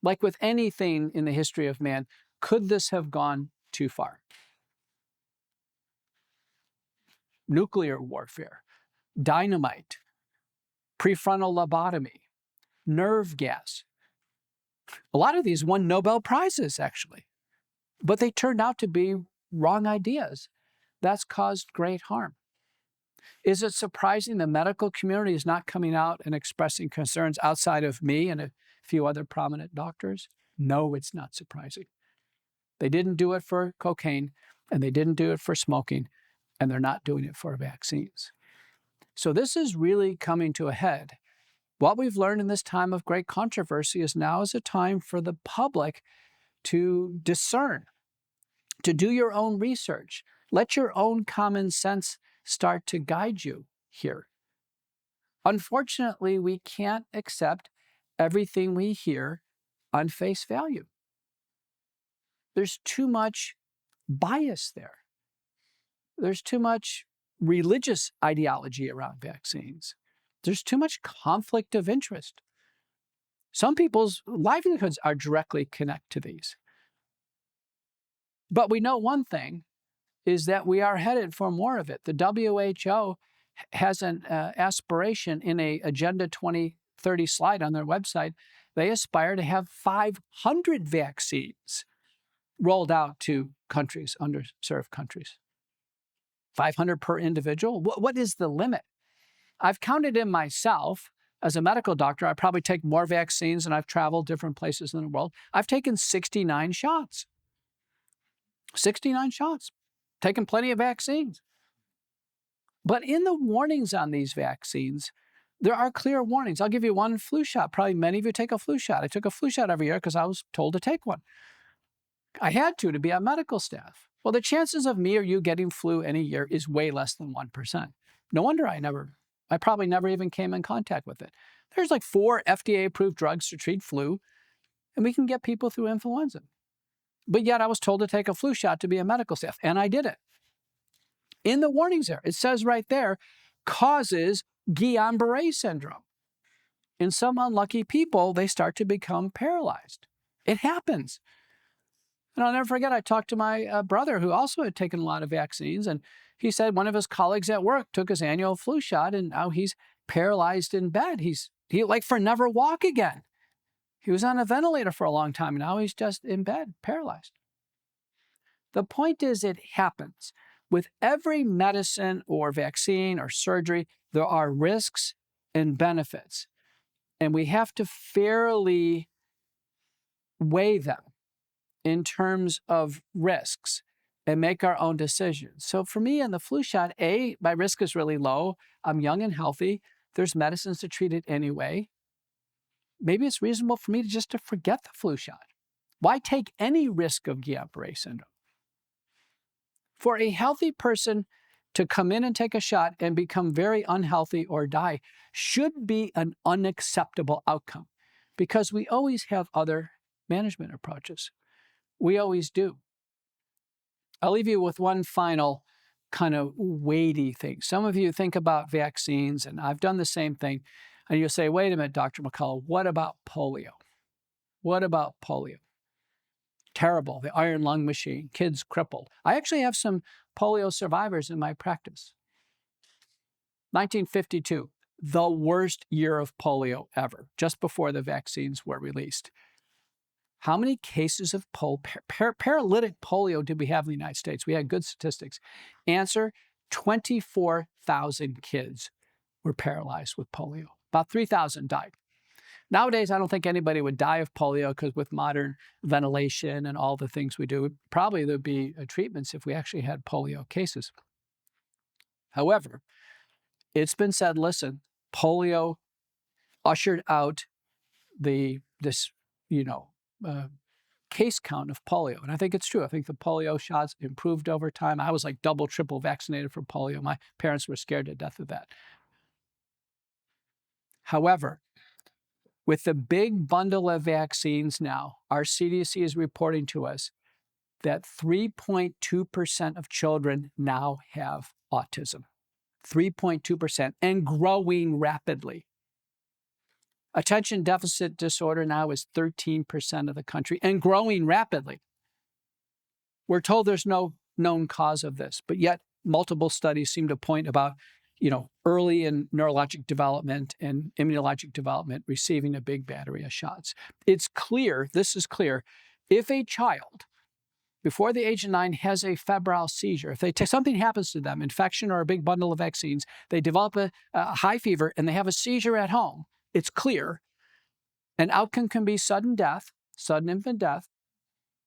Like with anything in the history of man, could this have gone too far? Nuclear warfare, dynamite, prefrontal lobotomy, nerve gas. A lot of these won Nobel Prizes, actually, but they turned out to be wrong ideas. That's caused great harm. Is it surprising the medical community is not coming out and expressing concerns outside of me and a few other prominent doctors? No, it's not surprising. They didn't do it for cocaine, and they didn't do it for smoking, and they're not doing it for vaccines. So this is really coming to a head. What we've learned in this time of great controversy is now is a time for the public to discern, to do your own research. Let your own common sense start to guide you here. Unfortunately, we can't accept everything we hear on face value. There's too much bias there. There's too much religious ideology around vaccines. There's too much conflict of interest. Some people's livelihoods are directly connected to these. But we know one thing is that we are headed for more of it. The WHO has an aspiration in a Agenda 2030 slide on their website. They aspire to have 500 vaccines rolled out to countries, underserved countries. 500 per individual? What is the limit? I've counted in myself. As a medical doctor, I probably take more vaccines, and I've traveled different places in the world. I've taken 69 shots. 69 shots. Taken plenty of vaccines. But in the warnings on these vaccines, there are clear warnings. I'll give you one flu shot. Probably many of you take a flu shot. I took a flu shot every year because I was told to take one. I had to be on medical staff. Well, the chances of me or you getting flu any year is way less than 1%. No wonder I probably never even came in contact with it. There's like 4 FDA-approved drugs to treat flu, and we can get people through influenza. But yet I was told to take a flu shot to be a medical staff, and I did it. In the warnings there, it says right there, causes Guillain-Barré syndrome. In some unlucky people, they start to become paralyzed. It happens. And I'll never forget, I talked to my brother who also had taken a lot of vaccines, and he said one of his colleagues at work took his annual flu shot, and now he's paralyzed in bed. He like for never walk again. He was on a ventilator for a long time, and now he's just in bed, paralyzed. The point is, it happens. With every medicine or vaccine or surgery, there are risks and benefits, and we have to fairly weigh them in terms of risks and make our own decisions. So for me, in the flu shot, my risk is really low. I'm young and healthy. There's medicines to treat it anyway. Maybe it's reasonable for me to forget the flu shot. Why take any risk of Guillain-Barré syndrome? For a healthy person to come in and take a shot and become very unhealthy or die should be an unacceptable outcome, because we always have other management approaches. We always do. I'll leave you with one final kind of weighty thing. Some of you think about vaccines, and I've done the same thing, and you'll say, wait a minute, Dr. McCullough, what about polio? What about polio? Terrible, the iron lung machine, kids crippled. I actually have some polio survivors in my practice. 1952, the worst year of polio ever, just before the vaccines were released. How many cases of paralytic polio did we have in the United States? We had good statistics. Answer, 24,000 kids were paralyzed with polio. About 3,000 died. Nowadays, I don't think anybody would die of polio, because with modern ventilation and all the things we do, probably there'd be treatments if we actually had polio cases. However, it's been said, listen, polio ushered out this case count of polio. And I think it's true. I think the polio shots improved over time. I was like double, triple vaccinated for polio. My parents were scared to death of that. However, with the big bundle of vaccines now, our CDC is reporting to us that 3.2% of children now have autism. 3.2%, and growing rapidly. Attention deficit disorder now is 13% of the country and growing rapidly. We're told there's no known cause of this, but yet multiple studies seem to point about, early in neurologic development and immunologic development receiving a big battery of shots. It's clear, this is clear, if a child before the age of 9 has a febrile seizure, if something happens to them, infection or a big bundle of vaccines, they develop a high fever and they have a seizure at home, it's clear an outcome can be sudden death, sudden infant death.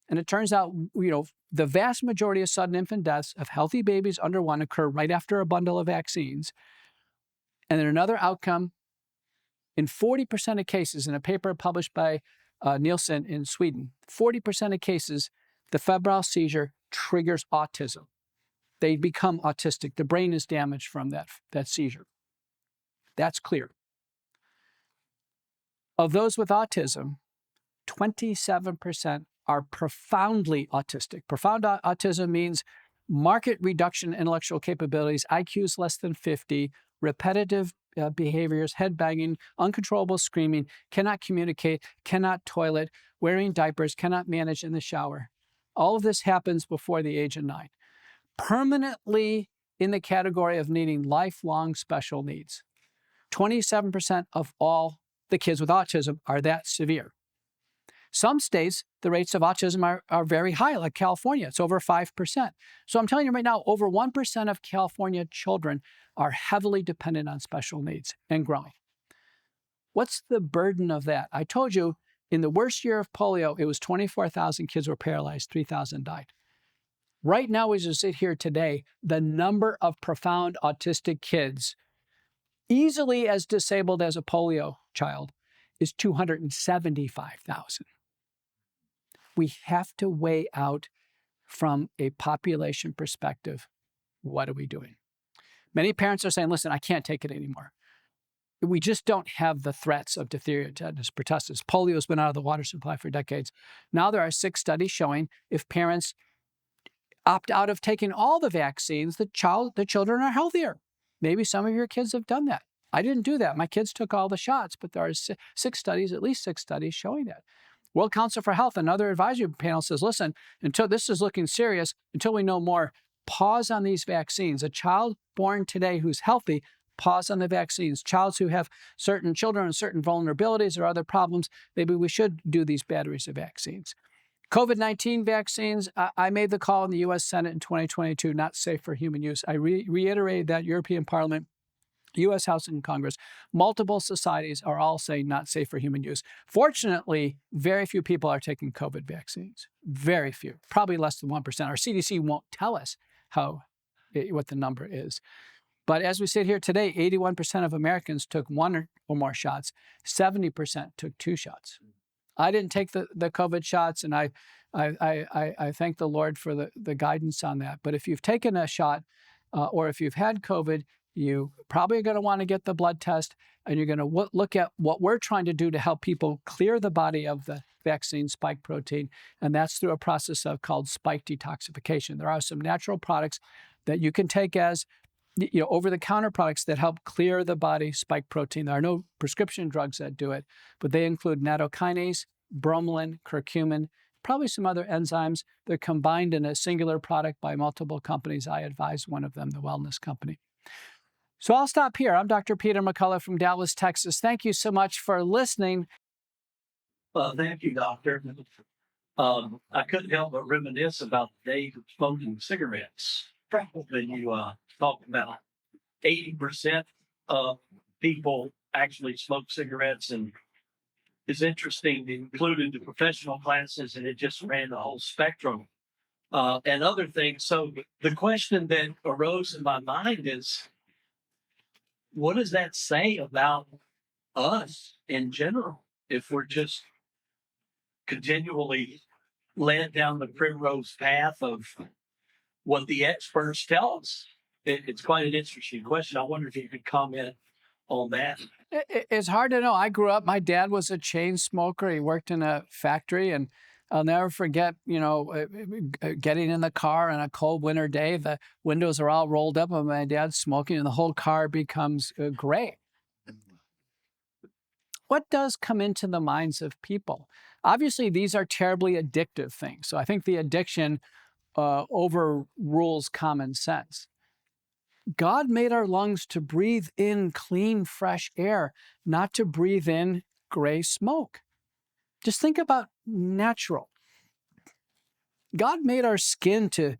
And it turns out, the vast majority of sudden infant deaths of healthy babies under 1 occur right after a bundle of vaccines. And then another outcome, in 40% of cases, in a paper published by Nielsen in Sweden, 40% of cases, the febrile seizure triggers autism. They become autistic. The brain is damaged from that seizure. That's clear. Of those with autism, 27% are profoundly autistic. Profound autism means marked reduction in intellectual capabilities, IQs less than 50, repetitive behaviors, head banging, uncontrollable screaming, cannot communicate, cannot toilet, wearing diapers, cannot manage in the shower. All of this happens before the age of 9. Permanently in the category of needing lifelong special needs. 27% of all the kids with autism are that severe. Some states, the rates of autism are very high, like California. It's over 5%. So I'm telling you right now, over 1% of California children are heavily dependent on special needs and growing. What's the burden of that? I told you, in the worst year of polio, it was 24,000 kids were paralyzed, 3,000 died. Right now, as you sit here today, the number of profound autistic kids, easily as disabled as a polio child, is 275,000. We have to weigh out from a population perspective, what are we doing? Many parents are saying, listen, I can't take it anymore. We just don't have the threats of diphtheria, tetanus, pertussis. Polio has been out of the water supply for decades. Now there are 6 studies showing if parents opt out of taking all the vaccines, the children are healthier. Maybe some of your kids have done that. I didn't do that. My kids took all the shots, but there are 6 studies, at least 6 studies showing that. World Council for Health, another advisory panel says, listen, until this is looking serious, until we know more, pause on these vaccines. A child born today who's healthy, pause on the vaccines. Children who have certain vulnerabilities or other problems, maybe we should do these batteries of vaccines. COVID-19 vaccines, I made the call in the U.S. Senate in 2022, not safe for human use. I reiterated that European Parliament, U.S. House and Congress, multiple societies are all saying not safe for human use. Fortunately, very few people are taking COVID vaccines. Very few, probably less than 1%. Our CDC won't tell us what the number is. But as we sit here today, 81% of Americans took 1 or more shots. 70% took 2 shots. I didn't take the COVID shots, and I thank the Lord for the guidance on that. But if you've taken a shot or if you've had COVID, you probably are going to want to get the blood test, and you're going to look at what we're trying to do to help people clear the body of the vaccine spike protein, and that's through a process called spike detoxification. There are some natural products that you can take as over-the-counter products that help clear the body spike protein. There are no prescription drugs that do it, but they include nattokinase, bromelain, curcumin, probably some other enzymes. They're combined in a singular product by multiple companies. I advise one of them, the Wellness Company. So I'll stop here. I'm Dr. Peter McCullough from Dallas, Texas. Thank you so much for listening. Thank you, Doctor. I couldn't help but reminisce about the days of smoking cigarettes. When you talked about 80% of people actually smoke cigarettes, and it's interesting, they included the professional classes, and it just ran the whole spectrum and other things. So the question that arose in my mind is, what does that say about us in general if we're just continually led down the primrose path of what the experts tell us? It's quite an interesting question. I wonder if you could comment on that. It's hard to know. I grew up, my dad was a chain smoker. He worked in a factory, and I'll never forget, getting in the car on a cold winter day. The windows are all rolled up and my dad's smoking, and the whole car becomes gray. What does come into the minds of people? Obviously, these are terribly addictive things. So I think the addiction overrules common sense. God made our lungs to breathe in clean, fresh air, not to breathe in gray smoke. Just think about natural. God made our skin to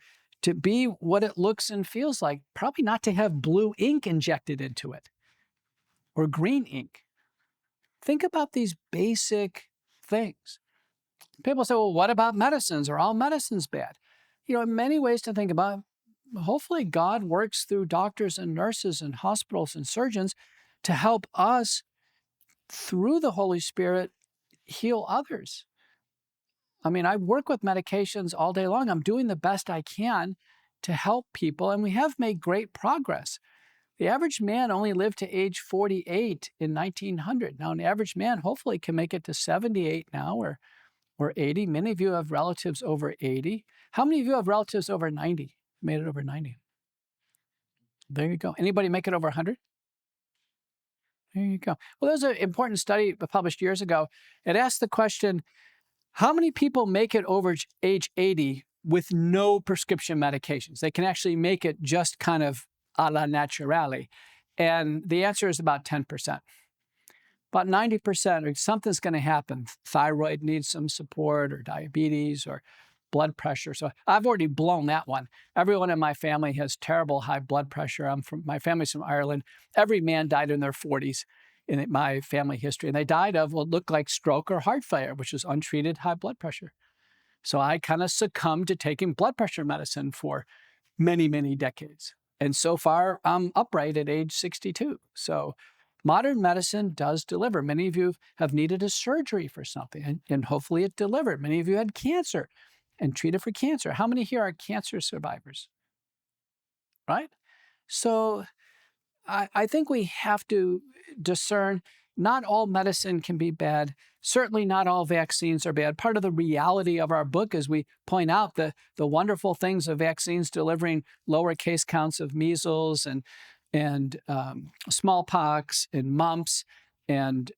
be what it looks and feels like, probably not to have blue ink injected into it or green ink. Think about these basic things. People say, well, what about medicines? Are all medicines bad? In many ways to think about, hopefully God works through doctors and nurses and hospitals and surgeons to help us, through the Holy Spirit, heal others. I mean, I work with medications all day long. I'm doing the best I can to help people, and we have made great progress. The average man only lived to age 48 in 1900. Now, an average man hopefully can make it to 78 now or 80. Many of you have relatives over 80. How many of you have relatives over 90? Made it over 90. There you go. Anybody make it over 100? There you go. Well, there's an important study published years ago. It asked the question, how many people make it over age 80 with no prescription medications? They can actually make it just kind of a la naturale. And the answer is about 10%. About 90%, or something's going to happen. Thyroid needs some support, or diabetes, or blood pressure. So I've already blown that one. Everyone in my family has terrible high blood pressure. My family's from Ireland. Every man died in their 40s. in my family history. And they died of what looked like stroke or heart failure, which is untreated high blood pressure. So I kind of succumbed to taking blood pressure medicine for many, many decades. And so far, I'm upright at age 62. So modern medicine does deliver. Many of you have needed a surgery for something, and hopefully it delivered. Many of you had cancer and treated for cancer. How many here are cancer survivors? Right? So I think we have to discern not all medicine can be bad. Certainly not all vaccines are bad. Part of the reality of our book is we point out the wonderful things of vaccines delivering lower case counts of measles and smallpox and mumps and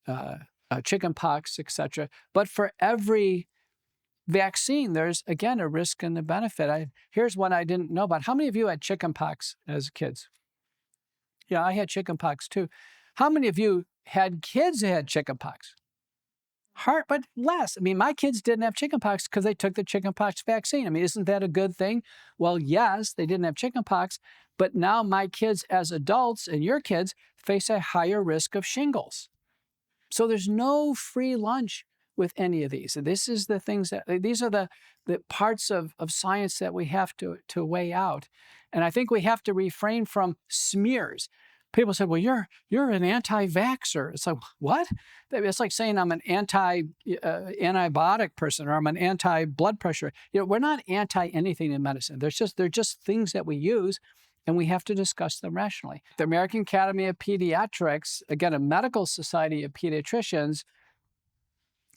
chickenpox, etc. But for every vaccine, there's, again, a risk and a benefit. Here's one I didn't know about. How many of you had chickenpox as kids? Yeah, I had chickenpox too. How many of you had kids that had chickenpox? But less. I mean, my kids didn't have chickenpox because they took the chickenpox vaccine. I mean, isn't that a good thing? Well, yes, they didn't have chickenpox, but now my kids as adults and your kids face a higher risk of shingles. So there's no free lunch with any of these. This is the things these are the parts of science that we have to weigh out. And I think we have to refrain from smears. People say, well, you're an anti-vaxxer. It's like, what? It's like saying I'm an antibiotic person or I'm an anti-blood pressure. We're not anti anything in medicine. They're just things that we use, and we have to discuss them rationally. The American Academy of Pediatrics, again, a medical society of pediatricians,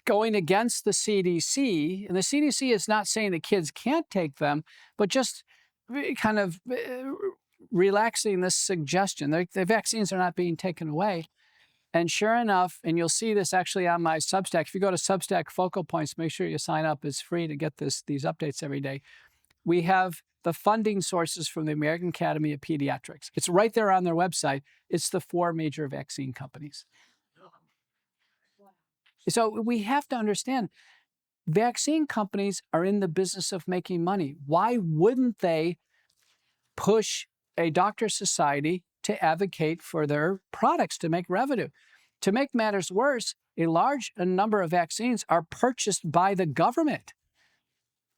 going against the CDC, and the CDC is not saying that kids can't take them, but just kind of relaxing this suggestion. The vaccines are not being taken away. And sure enough, and you'll see this actually on my Substack. If you go to Substack Focal Points, make sure you sign up. It's free to get these updates every day. We have the funding sources from the American Academy of Pediatrics. It's right there on their website. It's the 4 major vaccine companies. So we have to understand, vaccine companies are in the business of making money. Why wouldn't they push a doctor society to advocate for their products to make revenue? To make matters worse, a large number of vaccines are purchased by the government.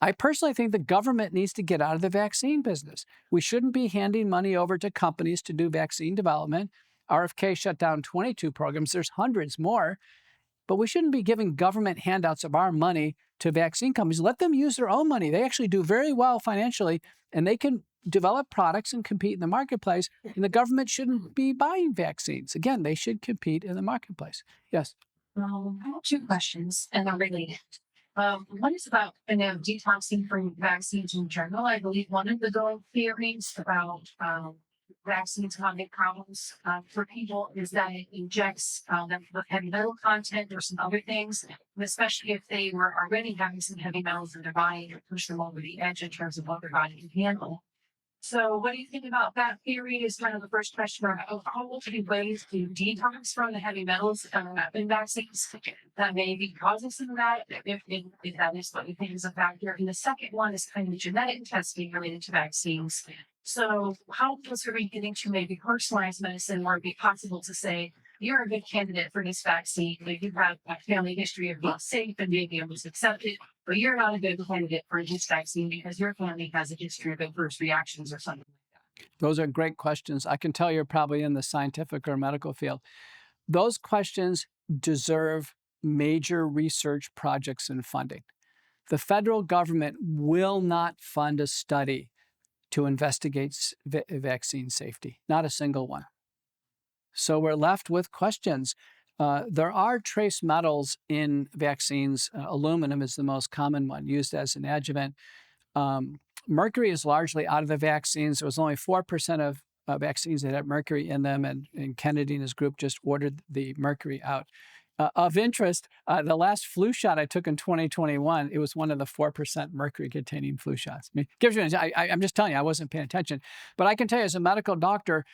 I personally think the government needs to get out of the vaccine business. We shouldn't be handing money over to companies to do vaccine development. RFK shut down 22 programs. There's hundreds more. But we shouldn't be giving government handouts of our money to vaccine companies. Let them use their own money. They actually do very well financially, and they can develop products and compete in the marketplace. And the government shouldn't be buying vaccines. Again, they should compete in the marketplace. Yes. I have 2 questions, and they're related. One is about detoxing from vaccines in general. I believe one of the going theories about vaccines causing problems for people is that it injects them with heavy metal content or some other things, especially if they were already having some heavy metals in their body, to push them over the edge in terms of what their body can handle. So what do you think about that theory is kind of the first question. How will be ways to detox from the heavy metals in vaccines that may be causing some of that, if that is what you think is a factor? And the second one is kind of genetic testing related to vaccines. So how close are we getting to maybe personalized medicine where it'd be possible to say, you're a good candidate for this vaccine, like you have a family history of being safe and being able to accept it, but you're not a good candidate for this vaccine because your family has a history of adverse reactions or something like that? Those are great questions. I can tell you're probably in the scientific or medical field. Those questions deserve major research projects and funding. The federal government will not fund a study to investigate vaccine safety, not a single one. So we're left with questions. There are trace metals in vaccines. Aluminum is the most common one, used as an adjuvant. Mercury is largely out of the vaccines. There was only 4% of vaccines that had mercury in them, and Kennedy and his group just ordered the mercury out. Of interest, the last flu shot I took in 2021, it was one of the 4% mercury-containing flu shots. I mean, gives you I'm just telling you, I wasn't paying attention. But I can tell you, as a medical doctor,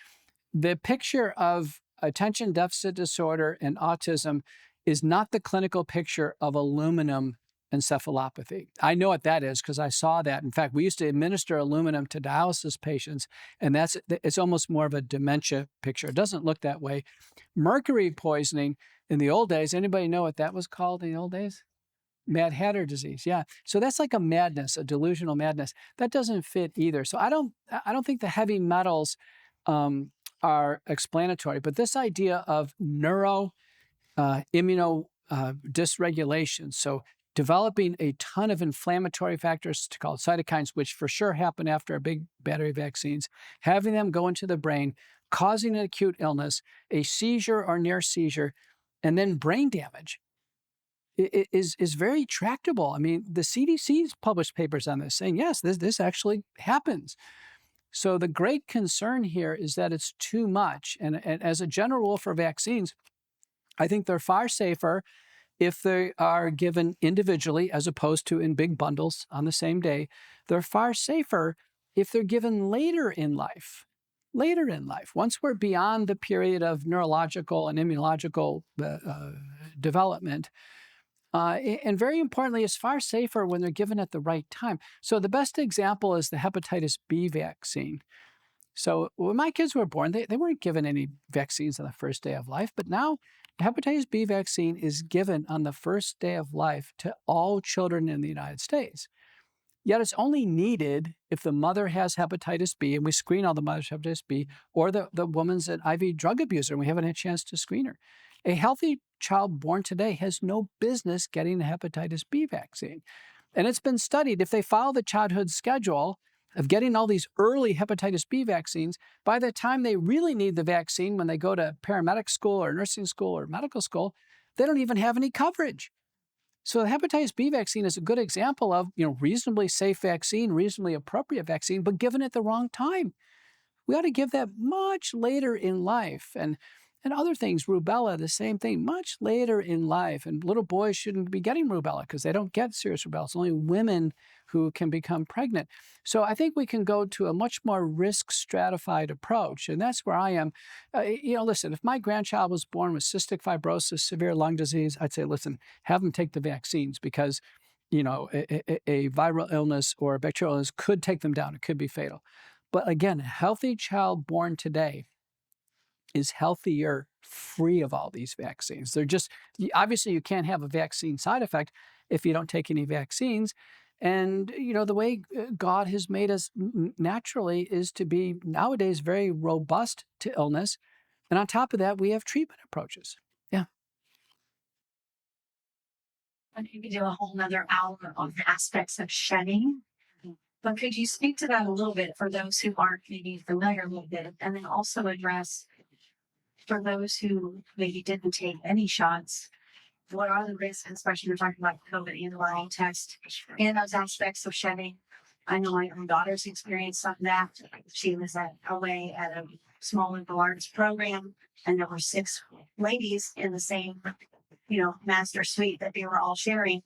the picture of attention deficit disorder and autism is not the clinical picture of aluminum encephalopathy. I know what that is because I saw that. In fact, we used to administer aluminum to dialysis patients, and it's almost more of a dementia picture. It doesn't look that way. Mercury poisoning in the old days, anybody know what that was called in the old days? Mad Hatter disease, yeah. So that's like a madness, a delusional madness. That doesn't fit either. So I don't think the heavy metals are explanatory, but this idea of immuno dysregulation, so developing a ton of inflammatory factors called cytokines, which for sure happen after a big battery of vaccines, having them go into the brain, causing an acute illness, a seizure or near seizure, and then brain damage is very tractable. I mean, the CDC's published papers on this saying, yes, this actually happens. So the great concern here is that it's too much. And as a general rule for vaccines, I think they're far safer if they are given individually as opposed to in big bundles on the same day. They're far safer if they're given later in life. Later in life, once we're beyond the period of neurological and immunological development. And very importantly, it's far safer when they're given at the right time. So the best example is the hepatitis B vaccine. So when my kids were born, they weren't given any vaccines on the first day of life, but now the hepatitis B vaccine is given on the first day of life to all children in the United States. Yet it's only needed if the mother has hepatitis B, and we screen all the mothers with hepatitis B, or the woman's an IV drug abuser, and we haven't had a chance to screen her. A healthy child born today has no business getting the hepatitis B vaccine. And it's been studied, if they follow the childhood schedule of getting all these early hepatitis B vaccines, by the time they really need the vaccine when they go to paramedic school or nursing school or medical school, they don't even have any coverage. So the hepatitis B vaccine is a good example of, reasonably safe vaccine, reasonably appropriate vaccine, but given at the wrong time. We ought to give that much later in life. And other things, rubella, the same thing, much later in life. And little boys shouldn't be getting rubella because they don't get serious rubella. It's only women who can become pregnant. So I think we can go to a much more risk stratified approach. And that's where I am. Listen, if my grandchild was born with cystic fibrosis, severe lung disease, I'd say, listen, have them take the vaccines because, a viral illness or a bacterial illness could take them down. It could be fatal. But again, a healthy child born today is healthier, free of all these vaccines. They're just, obviously you can't have a vaccine side effect if you don't take any vaccines. And, the way God has made us naturally is to be nowadays very robust to illness. And on top of that, we have treatment approaches. Yeah. I think we could do a whole nother hour on the aspects of shedding. But could you speak to that a little bit for those who aren't maybe familiar with it, and then also address for those who maybe didn't take any shots, what are the risks, especially we're talking about COVID antibody test and those aspects of shedding? I know my own daughter's experienced some of that. She was away at a small liberal arts program, and there were 6 ladies in the same, master suite that they were all sharing.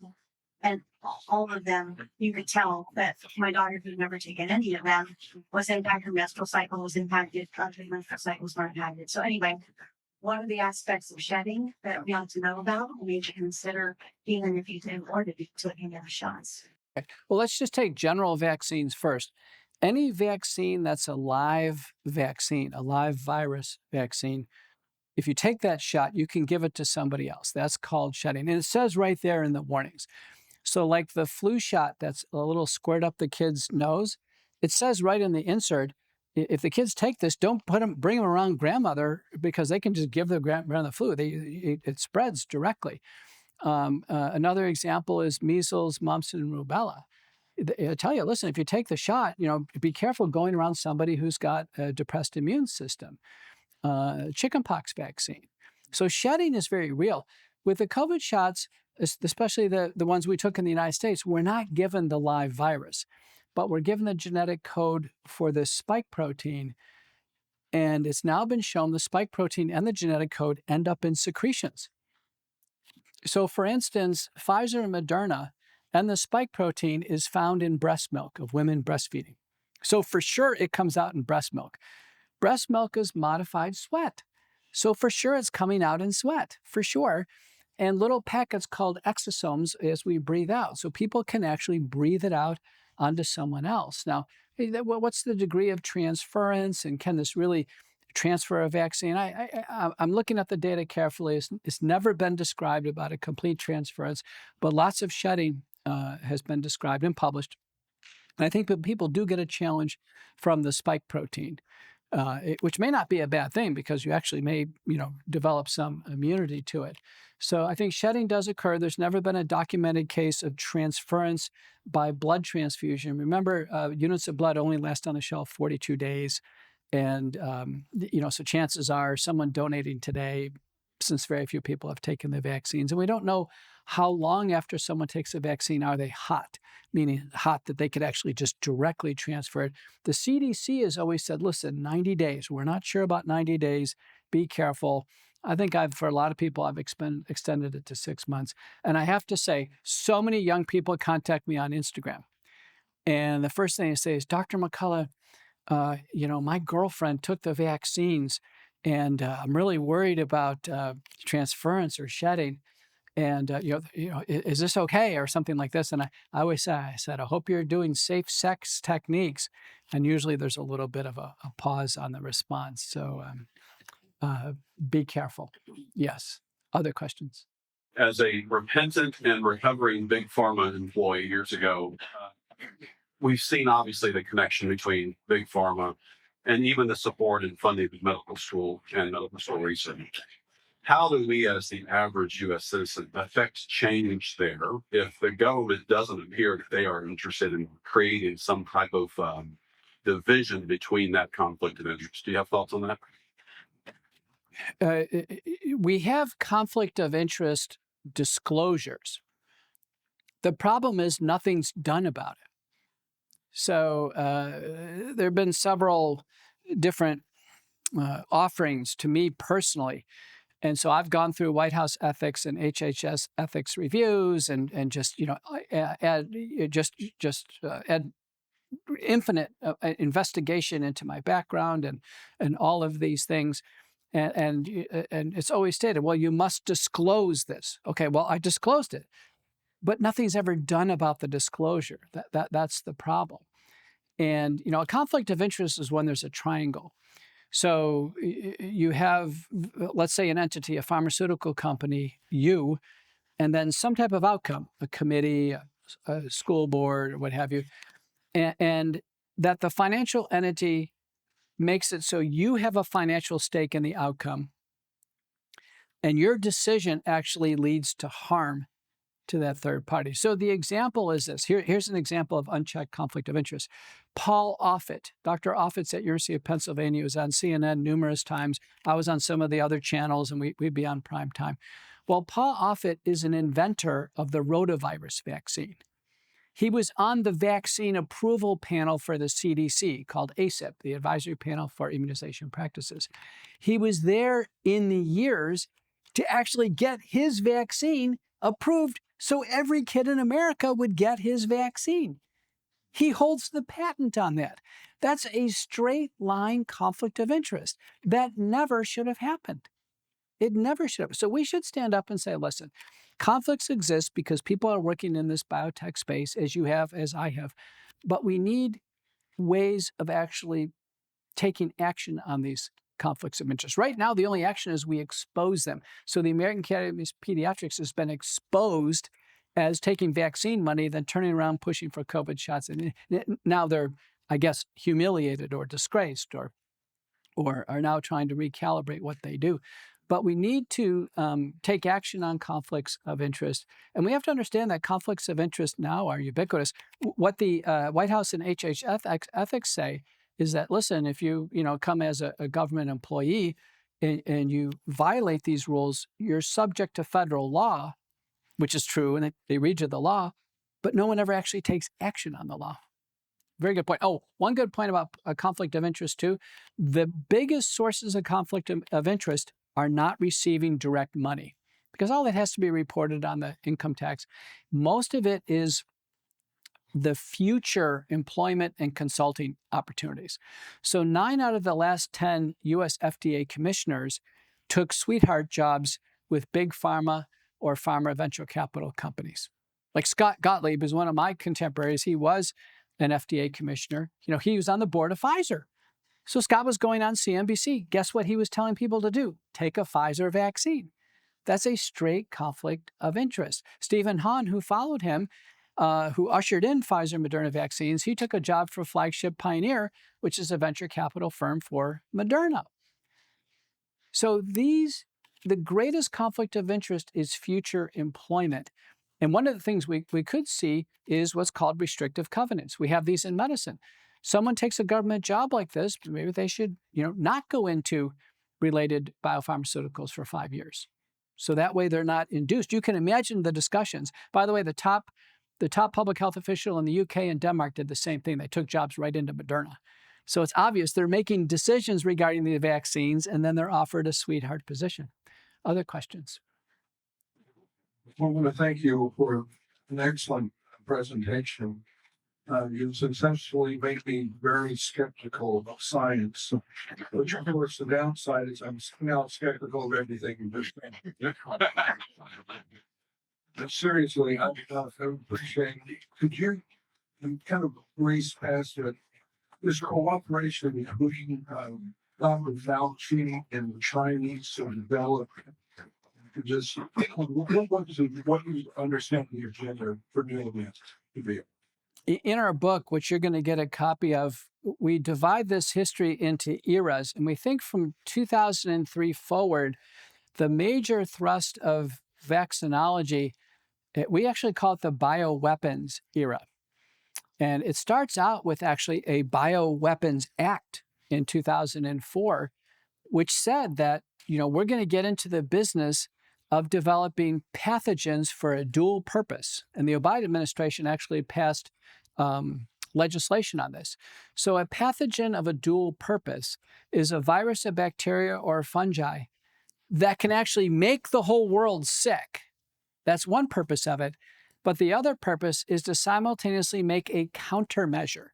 And all of them, you could tell that my daughter, who'd never taken any of them, was impacted. Her menstrual cycle was impacted. Other menstrual cycles were impacted. So anyway, what are the aspects of shedding that we ought to know about? We need to consider even if you didn't or to be taking their shots. Okay. Well, let's just take general vaccines first. Any vaccine that's a live vaccine, a live virus vaccine, if you take that shot, you can give it to somebody else. That's called shedding. And it says right there in the warnings. So like the flu shot that's a little squirt up the kid's nose, it says right in the insert, if the kids take this, don't bring them around grandmother because they can just give their grandmother the flu. It spreads directly. Another example is measles, mumps, and rubella. I tell you, listen, if you take the shot, be careful going around somebody who's got a depressed immune system. Chickenpox vaccine. So shedding is very real. With the COVID shots, especially the ones we took in the United States, we're not given the live virus, but we're given the genetic code for the spike protein. And it's now been shown the spike protein and the genetic code end up in secretions. So for instance, Pfizer and Moderna and the spike protein is found in breast milk of women breastfeeding. So for sure it comes out in breast milk. Breast milk is modified sweat. So for sure it's coming out in sweat, for sure. and little packets called exosomes as we breathe out. So people can actually breathe it out onto someone else. Now, what's the degree of transference, and can this really transfer a vaccine? I'm looking at the data carefully. It's never been described about a complete transference, but lots of shedding has been described and published. And I think that people do get a challenge from the spike protein, which may not be a bad thing because you actually may, develop some immunity to it. So I think shedding does occur. There's never been a documented case of transference by blood transfusion. Remember, units of blood only last on the shelf 42 days. And, so chances are someone donating today, since very few people have taken the vaccines, and we don't know how long after someone takes a vaccine are they hot, meaning hot that they could actually just directly transfer it. The CDC has always said, listen, 90 days. We're not sure about 90 days. Be careful. I think for a lot of people, I've extended it to 6 months. And I have to say, so many young people contact me on Instagram. And the first thing they say is, Dr. McCullough, my girlfriend took the vaccines, and I'm really worried about transference or shedding. And, is this okay, or something like this? And I always say, I hope you're doing safe sex techniques. And usually there's a little bit of a pause on the response. So be careful. Yes. Other questions? As a repentant and recovering big pharma employee years ago, we've seen obviously the connection between big pharma and even the support and funding of medical school and medical school research. How do we, as the average U.S. citizen, affect change there if the government doesn't appear that they are interested in creating some type of division between that conflict of interest? Do you have thoughts on that? We have conflict of interest disclosures. The problem is nothing's done about it. So there have been several different offerings to me personally. And so I've gone through White House ethics and HHS ethics reviews, and just add infinite investigation into my background and all of these things. And it's always stated, well, you must disclose this. Okay, well, I disclosed it, but nothing's ever done about the disclosure. That's the problem. And, a conflict of interest is when there's a triangle. So you have, let's say, an entity, a pharmaceutical company, you, and then some type of outcome, a committee, a school board, or what have you, and that the financial entity makes it so you have a financial stake in the outcome, and your decision actually leads to harm to that third party. So the example is this. Here's an example of unchecked conflict of interest. Paul Offit, Dr. Offit's at University of Pennsylvania, was on CNN numerous times. I was on some of the other channels, and we'd be on prime time. Well, Paul Offit is an inventor of the rotavirus vaccine. He was on the vaccine approval panel for the CDC, called ACIP, the Advisory Panel for Immunization Practices. He was there in the years to actually get his vaccine approved so every kid in America would get his vaccine. He holds the patent on that. That's a straight line conflict of interest that never should have happened. It never should have. So we should stand up and say, listen, conflicts exist because people are working in this biotech space, as you have, as I have, but we need ways of actually taking action on these conflicts of interest. Right now, the only action is we expose them. So the American Academy of Pediatrics has been exposed as taking vaccine money, then turning around pushing for COVID shots. And now they're, I guess, humiliated or disgraced, or are now trying to recalibrate what they do. But we need to take action on conflicts of interest. And we have to understand that conflicts of interest now are ubiquitous. What the White House and HHS ethics say is that, listen, if you come as a government employee and you violate these rules, you're subject to federal law, which is true, and they read you the law, but no one ever actually takes action on the law. Very good point. Oh, one good point about a conflict of interest too. The biggest sources of conflict of interest are not receiving direct money, because all that has to be reported on the income tax. Most of it is the future employment and consulting opportunities. So 9 out of the last 10 US FDA commissioners took sweetheart jobs with big pharma, or pharma venture capital companies. Like Scott Gottlieb is one of my contemporaries. He was an FDA commissioner. He was on the board of Pfizer. So Scott was going on CNBC. Guess what he was telling people to do? Take a Pfizer vaccine. That's a straight conflict of interest. Stephen Hahn, who followed him, who ushered in Pfizer Moderna vaccines, he took a job for Flagship Pioneer, which is a venture capital firm for Moderna. So the greatest conflict of interest is future employment. And one of the things we could see is what's called restrictive covenants. We have these in medicine. Someone takes a government job like this, maybe they should, not go into related biopharmaceuticals for 5 years. So that way they're not induced. You can imagine the discussions. By the way, the top public health official in the UK and Denmark did the same thing. They took jobs right into Moderna. So it's obvious they're making decisions regarding the vaccines, and then they're offered a sweetheart position. Other questions? I want to thank you for an excellent presentation. You successfully made me very skeptical of science, which of course the downside is I'm now skeptical of everything you just said. But seriously, I appreciate it. Could you kind of race past it? This cooperation between Dr. Fauci and the Chinese to develop just what you understand the agenda for doing this to be? In our book, which you're going to get a copy of, we divide this history into eras. And we think from 2003 forward, the major thrust of vaccinology, we actually call it the bioweapons era. And it starts out with actually a Bioweapons Act in 2004, which said that, we're going to get into the business of developing pathogens for a dual purpose. And the Obama administration actually passed legislation on this. So a pathogen of a dual purpose is a virus, a bacteria, or a fungi that can actually make the whole world sick. That's one purpose of it. But the other purpose is to simultaneously make a countermeasure.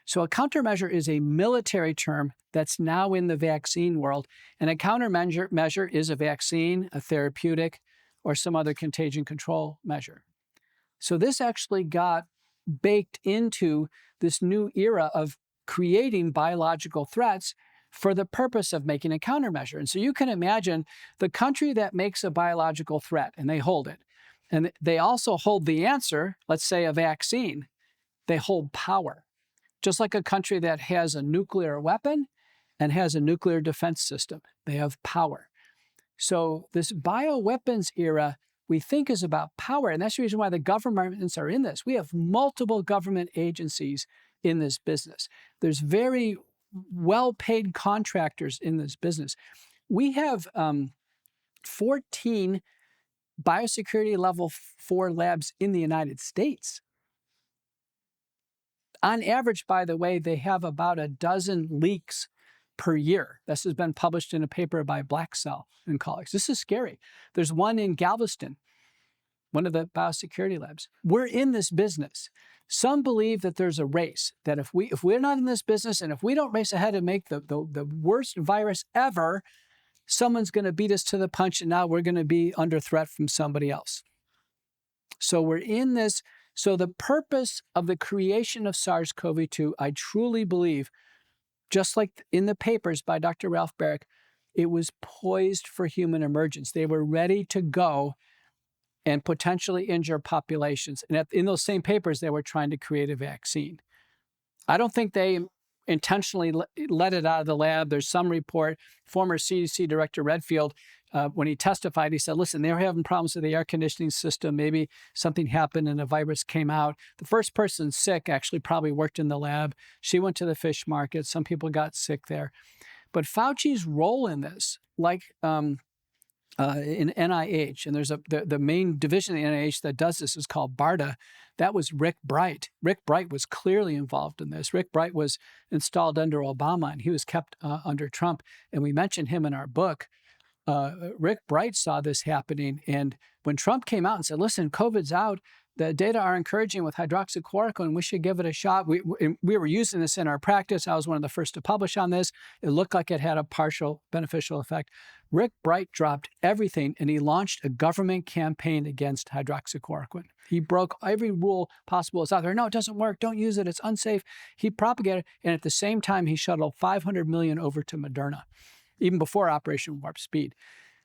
So a countermeasure is a military term that's now in the vaccine world. And a countermeasure is a vaccine, a therapeutic, or some other contagion control measure. So this actually got baked into this new era of creating biological threats for the purpose of making a countermeasure. And so you can imagine the country that makes a biological threat, and they hold it, and they also hold the answer, let's say a vaccine, they hold power. Just like a country that has a nuclear weapon and has a nuclear defense system, they have power. So this bioweapons era, we think, is about power. And that's the reason why the governments are in this. We have multiple government agencies in this business. There's very well-paid contractors in this business. We have 14 biosecurity level 4 labs in the United States. On average, by the way, they have about a dozen leaks per year. This has been published in a paper by Blacksell and colleagues. This is scary. There's one in Galveston, one of the biosecurity labs. We're in this business. Some believe that there's a race, that if we're not in this business and if we don't race ahead and make the worst virus ever, someone's going to beat us to the punch and now we're going to be under threat from somebody else. So we're in this. So the purpose of the creation of SARS-CoV-2, I truly believe, just like in the papers by Dr. Ralph Baric, it was poised for human emergence. They were ready to go and potentially injure populations. And in those same papers, they were trying to create a vaccine. I don't think they intentionally let it out of the lab. There's some report, former CDC Director Redfield, when he testified, he said, listen, they were having problems with the air conditioning system. Maybe something happened and a virus came out. The first person sick actually probably worked in the lab. She went to the fish market. Some people got sick there. But Fauci's role in this, like in NIH, and there's the main division of the NIH that does this is called BARDA. That was Rick Bright. Rick Bright was clearly involved in this. Rick Bright was installed under Obama, and he was kept under Trump. And we mentioned him in our book. Rick Bright saw this happening. And when Trump came out and said, listen, COVID's out, the data are encouraging with hydroxychloroquine. We should give it a shot. We were using this in our practice. I was one of the first to publish on this. It looked like it had a partial beneficial effect. Rick Bright dropped everything and he launched a government campaign against hydroxychloroquine. He broke every rule possible that's out there. No, it doesn't work. Don't use it. It's unsafe. He propagated, and at the same time, he shuttled $500 million over to Moderna, even before Operation Warp Speed.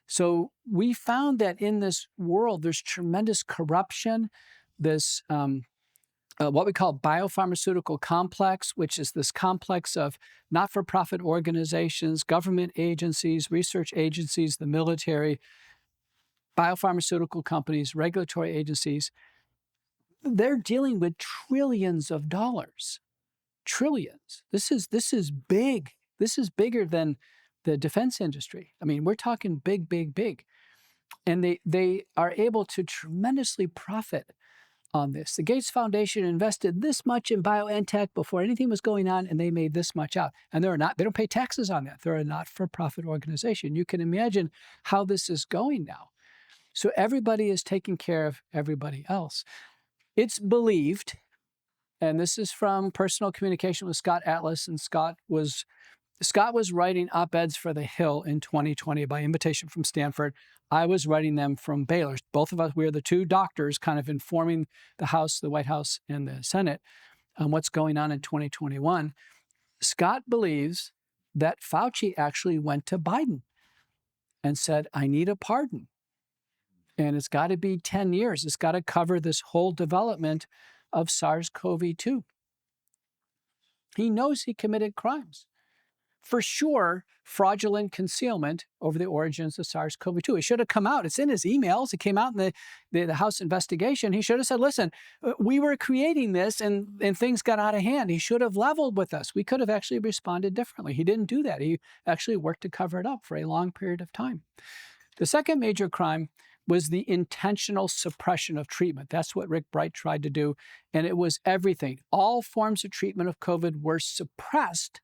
So we found that in this world, there's tremendous corruption, this what we call biopharmaceutical complex, which is this complex of not-for-profit organizations, government agencies, research agencies, the military, biopharmaceutical companies, regulatory agencies. They're dealing with trillions of dollars. Trillions. This is big. This is bigger than the defense industry. I mean, we're talking big, big, big. And they are able to tremendously profit on this. The Gates Foundation invested this much in BioNTech before anything was going on, and they made this much out. And they don't pay taxes on that. They're a not-for-profit organization. You can imagine how this is going now. So everybody is taking care of everybody else. It's believed, and this is from personal communication with Scott Atlas, and Scott was writing op-eds for The Hill in 2020 by invitation from Stanford. I was writing them from Baylor. Both of us, we were the two doctors kind of informing the House, the White House, and the Senate on what's going on in 2021. Scott believes that Fauci actually went to Biden and said, I need a pardon. And it's got to be 10 years. It's got to cover this whole development of SARS-CoV-2. He knows he committed crimes. For sure, fraudulent concealment over the origins of SARS-CoV-2. It should have come out. It's in his emails. It came out in the House investigation. He should have said, listen, we were creating this and things got out of hand. He should have leveled with us. We could have actually responded differently. He didn't do that. He actually worked to cover it up for a long period of time. The second major crime was the intentional suppression of treatment. That's what Rick Bright tried to do. And it was everything. All forms of treatment of COVID were suppressed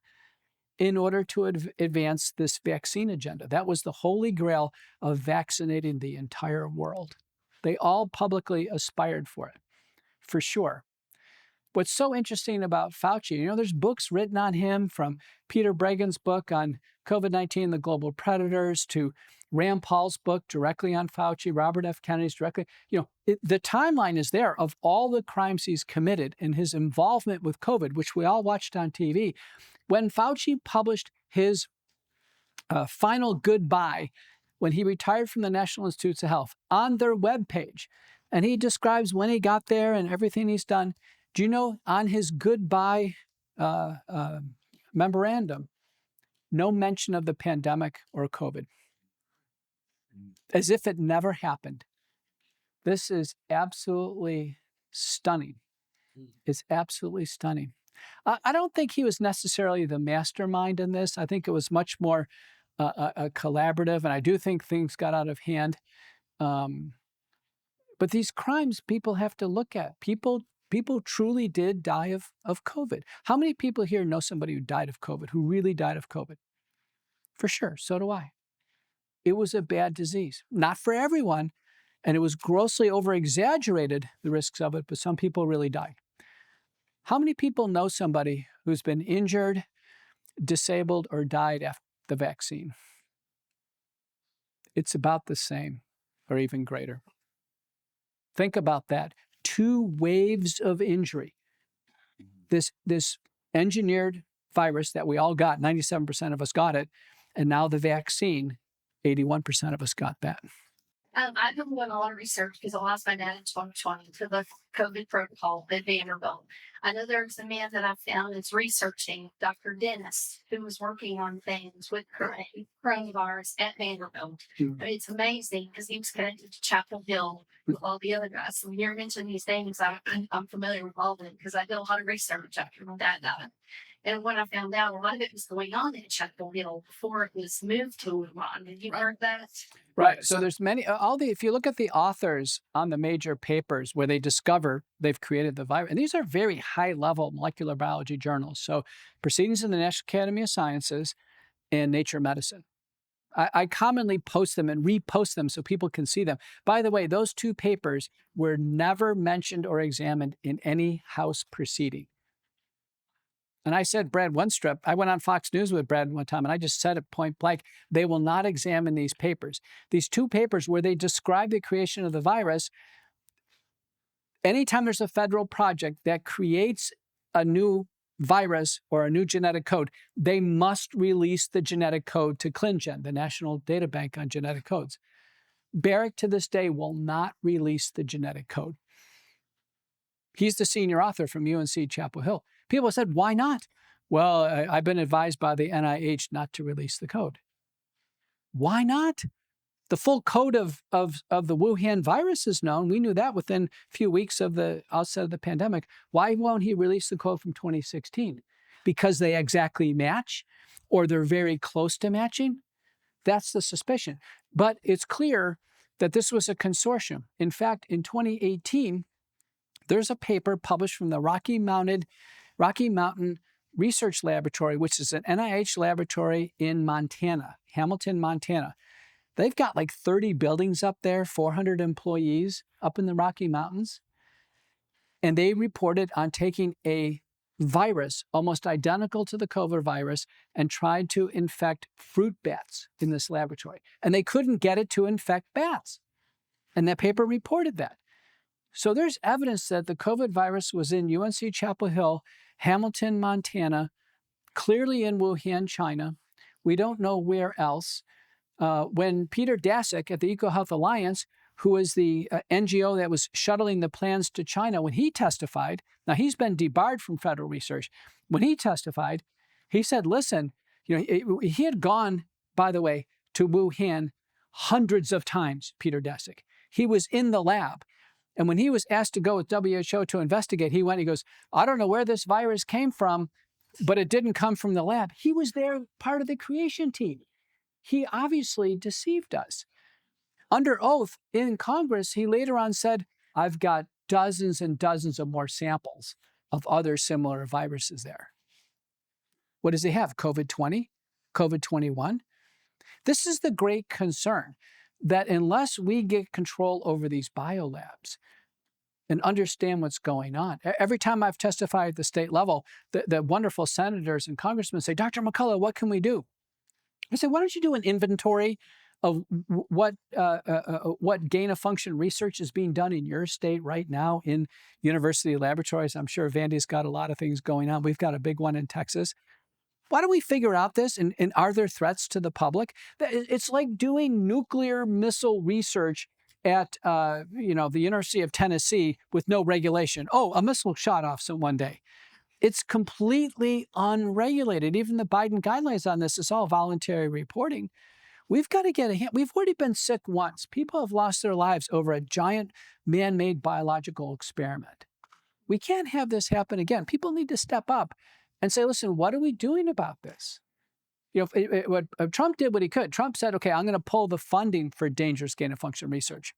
in order to advance this vaccine agenda. That was the holy grail of vaccinating the entire world. They all publicly aspired for it, for sure. What's so interesting about Fauci, there's books written on him, from Peter Bregan's book on COVID-19, The Global Predators, to Rand Paul's book directly on Fauci, Robert F. Kennedy's directly. The timeline is there of all the crimes he's committed and his involvement with COVID, which we all watched on TV. When Fauci published his final goodbye, when he retired from the National Institutes of Health, on their webpage, and he describes when he got there and everything he's done, do you know, on his goodbye memorandum, no mention of the pandemic or COVID, as if it never happened. This is absolutely stunning. It's absolutely stunning. I don't think he was necessarily the mastermind in this. I think it was much more a collaborative, and I do think things got out of hand. But these crimes people have to look at. People truly did die of COVID. How many people here know somebody who died of COVID, who really died of COVID? For sure, so do I. It was a bad disease. Not for everyone, and it was grossly over-exaggerated, the risks of it, but some people really died. How many people know somebody who's been injured, disabled, or died after the vaccine? It's about the same, or even greater. Think about that. 2 waves of injury. This engineered virus that we all got, 97% of us got it, and now the vaccine, 81% of us got that. I've been doing a lot of research because I lost my dad in 2020 to the COVID protocol at Vanderbilt. I know there's a man that I found that's researching, Dr. Dennis, who was working on things with coronavirus at Vanderbilt. It's amazing because he was connected to Chapel Hill with all the other guys. So when you're mentioning these things, I'm familiar with all of them because I did a lot of research after my dad died. And when I found out, a lot of it was going on at Chapel Hill before it was moved to Wuhan. Have you heard that? Right. So there's many, if you look at the authors on the major papers where they discover they've created the virus, and these are very high level molecular biology journals. So Proceedings in the National Academy of Sciences and Nature Medicine. I commonly post them and repost them so people can see them. By the way, those 2 papers were never mentioned or examined in any House proceeding. And I said, Brad Wenstrup, I went on Fox News with Brad one time, and I just said it point blank, they will not examine these papers. These 2 papers where they describe the creation of the virus, anytime there's a federal project that creates a new virus or a new genetic code, they must release the genetic code to ClinGen, the National Data Bank on Genetic Codes. Barrick to this day will not release the genetic code. He's the senior author from UNC Chapel Hill. People said, why not? Well, I've been advised by the NIH not to release the code. Why not? The full code of the Wuhan virus is known. We knew that within a few weeks of the outset of the pandemic. Why won't he release the code from 2016? Because they exactly match, or they're very close to matching? That's the suspicion. But it's clear that this was a consortium. In fact, in 2018, there's a paper published from the Rocky Mountain Research Laboratory, which is an NIH laboratory in Montana, Hamilton, Montana. They've got like 30 buildings up there, 400 employees up in the Rocky Mountains. And they reported on taking a virus almost identical to the COVID virus and tried to infect fruit bats in this laboratory. And they couldn't get it to infect bats. And that paper reported that. So there's evidence that the COVID virus was in UNC Chapel Hill, Hamilton, Montana, clearly in Wuhan, China. We don't know where else. When Peter Daszak at the EcoHealth Alliance, who is the NGO that was shuttling the plans to China, when he testified, now he's been debarred from federal research. When he testified, he said, listen, he had gone, by the way, to Wuhan hundreds of times, Peter Daszak. He was in the lab. And when he was asked to go with WHO to investigate, he goes, I don't know where this virus came from, but it didn't come from the lab. He was there, part of the creation team. He obviously deceived us. Under oath in Congress, he later on said, I've got dozens and dozens of more samples of other similar viruses there. What does he have? COVID-20? COVID-21? This is the great concern, that unless we get control over these biolabs and understand what's going on, every time I've testified at the state level, the wonderful senators and congressmen say, Dr. McCullough, what can we do? I said, why don't you do an inventory of what gain-of-function research is being done in your state right now in university laboratories? I'm sure Vandy's got a lot of things going on. We've got a big one in Texas. Why don't we figure out this? And are there threats to the public? It's like doing nuclear missile research at the University of Tennessee with no regulation. Oh, a missile shot off one day. It's completely unregulated. Even the Biden guidelines on this is all voluntary reporting. We've got to get a hand. We've already been sick once. People have lost their lives over a giant man-made biological experiment. We can't have this happen again. People need to step up and say, listen, what are we doing about this? Trump did what he could. Trump said, okay, I'm going to pull the funding for dangerous gain-of-function research.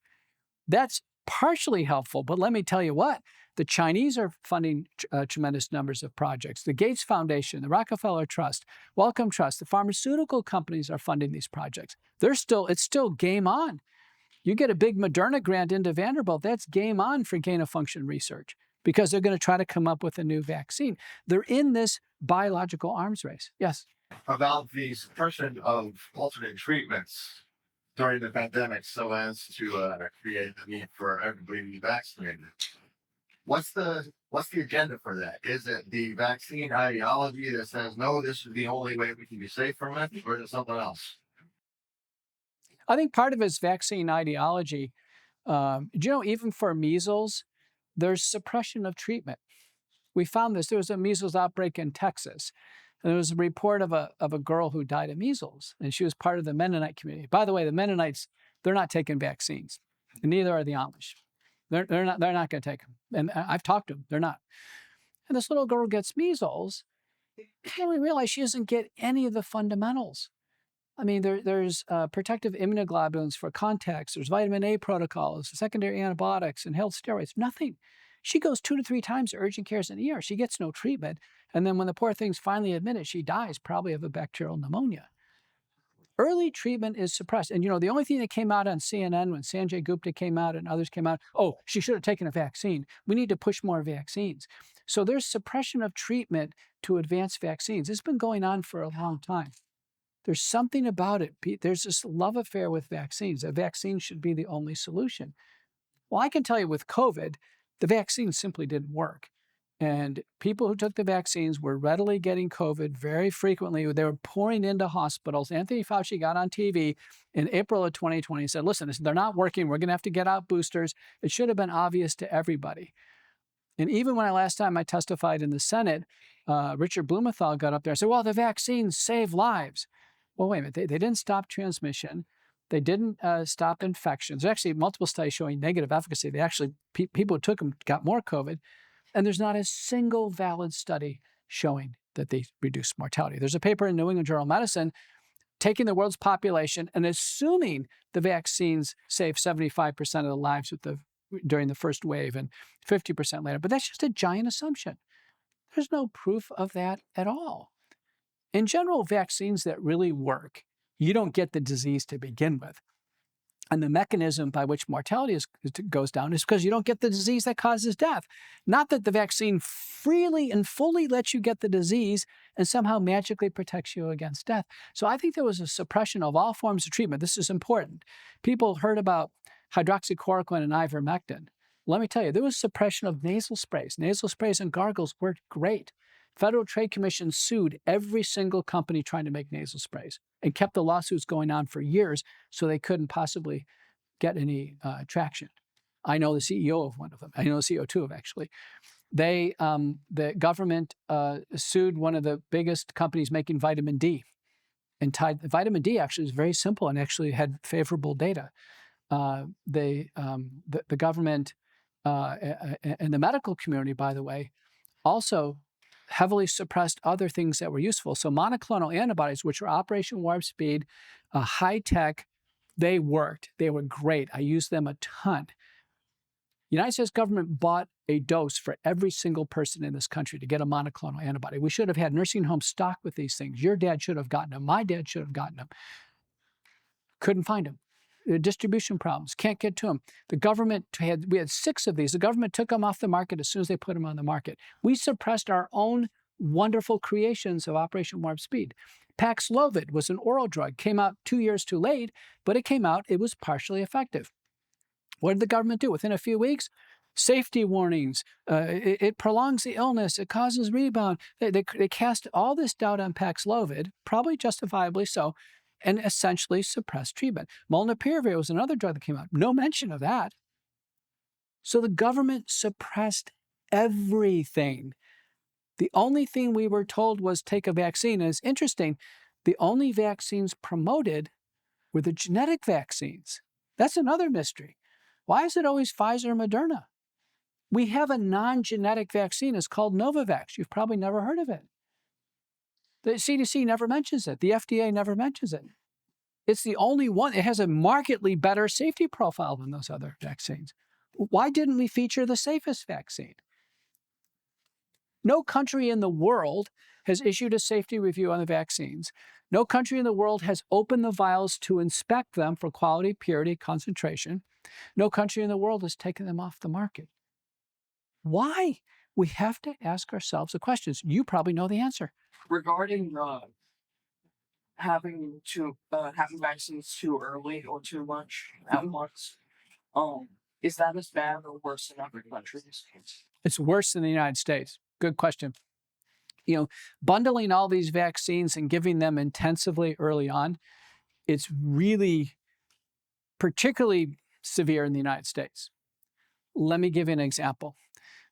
That's partially helpful, but let me tell you what, the Chinese are funding tremendous numbers of projects. The Gates Foundation, the Rockefeller Trust, Wellcome Trust, the pharmaceutical companies are funding these projects. It's still game on. You get a big Moderna grant into Vanderbilt, that's game on for gain-of-function research because they're going to try to come up with a new vaccine. They're in this biological arms race. Yes? About the suppression of alternate treatments during the pandemic so as to create the need for everybody to be vaccinated. What's the agenda for that? Is it the vaccine ideology that says, no, this is the only way we can be safe from it, or is it something else? I think part of it is vaccine ideology. Even for measles, there's suppression of treatment. We found this. There was a measles outbreak in Texas. And there was a report of a girl who died of measles, and she was part of the Mennonite community. By the way, the Mennonites, they're not taking vaccines, and neither are the Amish. They're not going to take them. And I've talked to them. They're not. And this little girl gets measles, and we realize she doesn't get any of the fundamentals. I mean, there's protective immunoglobulins for contacts. There's vitamin A protocols, secondary antibiotics, inhaled steroids. Nothing. She goes 2 to 3 times to urgent cares and ER. She gets no treatment. And then when the poor thing's finally admitted, she dies probably of a bacterial pneumonia. Early treatment is suppressed. And, the only thing that came out on CNN when Sanjay Gupta came out and others came out, oh, she should have taken a vaccine. We need to push more vaccines. So there's suppression of treatment to advance vaccines. It's been going on for a long time. There's something about it. There's this love affair with vaccines. A vaccine should be the only solution. Well, I can tell you with COVID, the vaccine simply didn't work. And people who took the vaccines were readily getting COVID very frequently. They were pouring into hospitals. Anthony Fauci got on TV in April of 2020 and said, listen, they're not working. We're going to have to get out boosters. It should have been obvious to everybody. And even when last time I testified in the Senate, Richard Blumenthal got up there and said, well, the vaccines save lives. Well, wait a minute. They didn't stop transmission. They didn't stop infections. There's actually multiple studies showing negative efficacy. They actually, people who took them got more COVID. And there's not a single valid study showing that they reduce mortality. There's a paper in New England Journal of Medicine taking the world's population and assuming the vaccines save 75% of the lives during the first wave and 50% later. But that's just a giant assumption. There's no proof of that at all. In general, vaccines that really work, you don't get the disease to begin with. And the mechanism by which mortality goes down is because you don't get the disease that causes death. Not that the vaccine freely and fully lets you get the disease and somehow magically protects you against death. So I think there was a suppression of all forms of treatment. This is important. People heard about hydroxychloroquine and ivermectin. Let me tell you, there was suppression of nasal sprays. Nasal sprays and gargles worked great. Federal Trade Commission sued every single company trying to make nasal sprays and kept the lawsuits going on for years so they couldn't possibly get any traction. I know the CEO of one of them. I know the CEO of two of actually. The government sued one of the biggest companies making vitamin D. And vitamin D actually is very simple and actually had favorable data. The government and the medical community, by the way, also heavily suppressed other things that were useful. So monoclonal antibodies, which were Operation Warp Speed, high-tech, they worked. They were great. I used them a ton. The United States government bought a dose for every single person in this country to get a monoclonal antibody. We should have had nursing homes stocked with these things. Your dad should have gotten them. My dad should have gotten them. Couldn't find them. Distribution problems, can't get to them. The government we had 6 of these. The government took them off the market as soon as they put them on the market. We suppressed our own wonderful creations of Operation Warp Speed. Paxlovid was an oral drug, came out 2 years too late, but it came out, it was partially effective. What did the government do? Within a few weeks, safety warnings, it prolongs the illness, it causes rebound. They cast all this doubt on Paxlovid, probably justifiably so, and essentially suppressed treatment. Molnupiravir was another drug that came out. No mention of that. So the government suppressed everything. The only thing we were told was take a vaccine. And it's interesting, the only vaccines promoted were the genetic vaccines. That's another mystery. Why is it always Pfizer and Moderna? We have a non-genetic vaccine. It's called Novavax. You've probably never heard of it. The CDC never mentions it. The FDA never mentions it. It's the only one. It has a markedly better safety profile than those other vaccines. Why didn't we feature the safest vaccine? No country in the world has issued a safety review on the vaccines. No country in the world has opened the vials to inspect them for quality, purity, concentration. No country in the world has taken them off the market. Why? We have to ask ourselves the questions. You probably know the answer. Regarding having vaccines too early or too much at once, is that as bad or worse in other countries? It's worse in the United States. Good question. Bundling all these vaccines and giving them intensively early on, it's really particularly severe in the United States. Let me give you an example.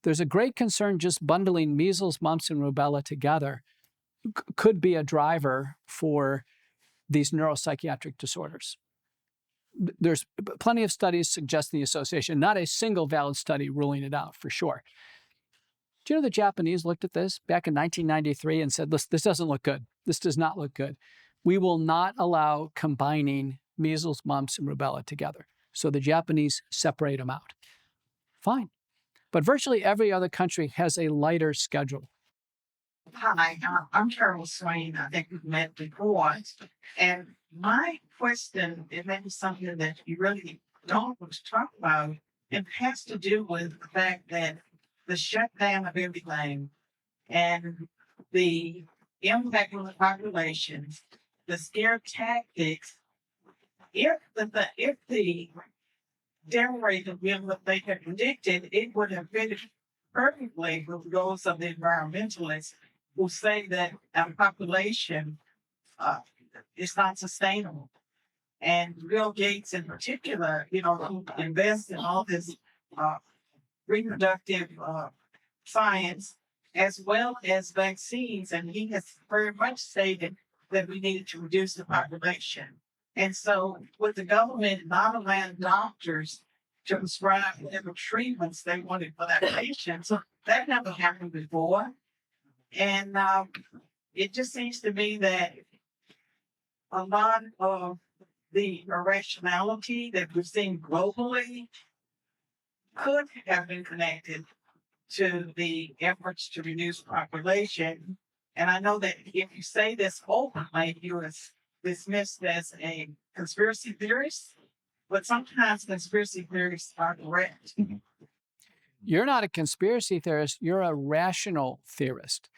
There's a great concern just bundling measles, mumps, and rubella together could be a driver for these neuropsychiatric disorders. There's plenty of studies suggesting the association, not a single valid study ruling it out for sure. Do you know the Japanese looked at this back in 1993 and said, this doesn't look good. This does not look good. We will not allow combining measles, mumps, and rubella together. So the Japanese separate them out. Fine. But virtually every other country has a lighter schedule. Hi, I'm Carol Swain. I think we've met before. And my question, it may be something that you really don't want to talk about. It has to do with the fact that the shutdown of everything and the impact on the population, the scare tactics. If the death rate had been what they had predicted, it would have fitted perfectly with the goals of the environmentalists who say that our population uh, is not sustainable. And Bill Gates, in particular, who invests in all this uh, reproductive science as well as vaccines, and he has very much stated that we needed to reduce the population. And so, with the government not allowing doctors to prescribe whatever treatments they wanted for their patients, that never happened before. And it just seems to me that a lot of the irrationality that we're seeing globally could have been connected to the efforts to reduce population. And I know that if you say this openly, you are dismissed as a conspiracy theorist, but sometimes conspiracy theorists are correct. You're not a conspiracy theorist, you're a rational theorist.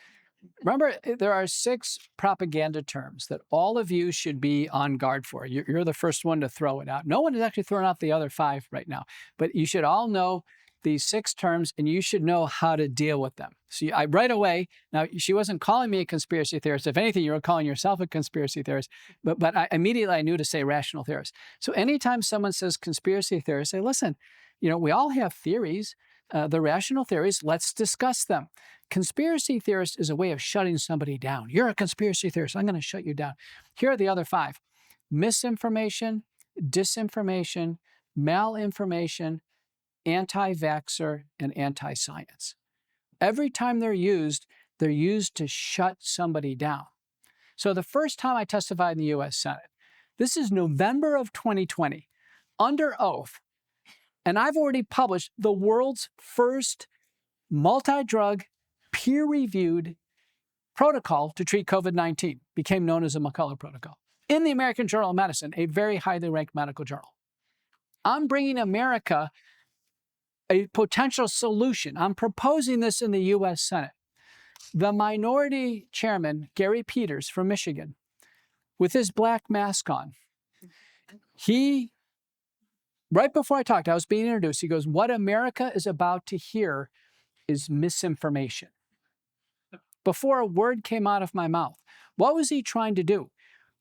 Remember, there are 6 propaganda terms that all of you should be on guard for. You're the first one to throw it out. No one has actually thrown out the other 5 right now, but you should all know these 6 terms and you should know how to deal with them. So I right away, now she wasn't calling me a conspiracy theorist. If anything, you were calling yourself a conspiracy theorist, but I immediately knew to say rational theorist. So anytime someone says conspiracy theorist, say, listen, we all have theories. The rational theories, let's discuss them. Conspiracy theorist is a way of shutting somebody down. You're a conspiracy theorist, I'm going to shut you down. Here are the other 5. Misinformation, disinformation, malinformation, anti-vaxxer, and anti-science. Every time they're used to shut somebody down. So the first time I testified in the U.S. Senate, this is November of 2020, under oath, and I've already published the world's first multi-drug, peer-reviewed protocol to treat COVID-19, became known as the McCullough protocol, in the American Journal of Medicine, a very highly ranked medical journal. I'm bringing America a potential solution. I'm proposing this in the U.S. Senate. The minority chairman, Gary Peters from Michigan, with his black mask on, right before I talked, I was being introduced, he goes, what America is about to hear is misinformation. Before a word came out of my mouth, what was he trying to do?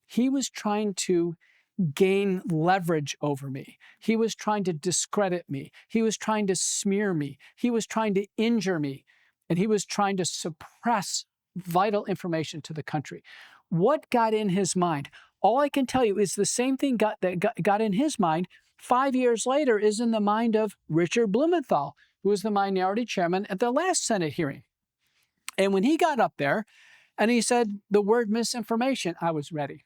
He was trying to gain leverage over me. He was trying to discredit me. He was trying to smear me. He was trying to injure me. And he was trying to suppress vital information to the country. What got in his mind? All I can tell you is the same thing that got in his mind 5 years later is in the mind of Richard Blumenthal, who was the minority chairman at the last Senate hearing. And when he got up there and he said the word misinformation, I was ready.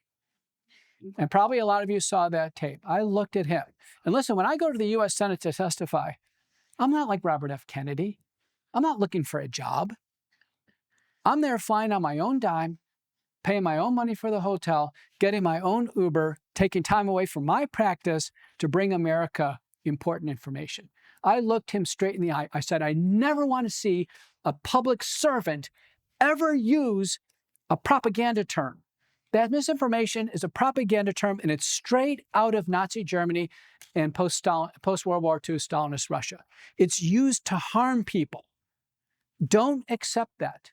And probably a lot of you saw that tape. I looked at him. And listen, when I go to the U.S. Senate to testify, I'm not like Robert F. Kennedy. I'm not looking for a job. I'm there flying on my own dime, paying my own money for the hotel, getting my own Uber, taking time away from my practice to bring America important information. I looked him straight in the eye. I said, I never want to see a public servant ever use a propaganda term. That misinformation is a propaganda term, and it's straight out of Nazi Germany and post-World War II Stalinist Russia. It's used to harm people. Don't accept that.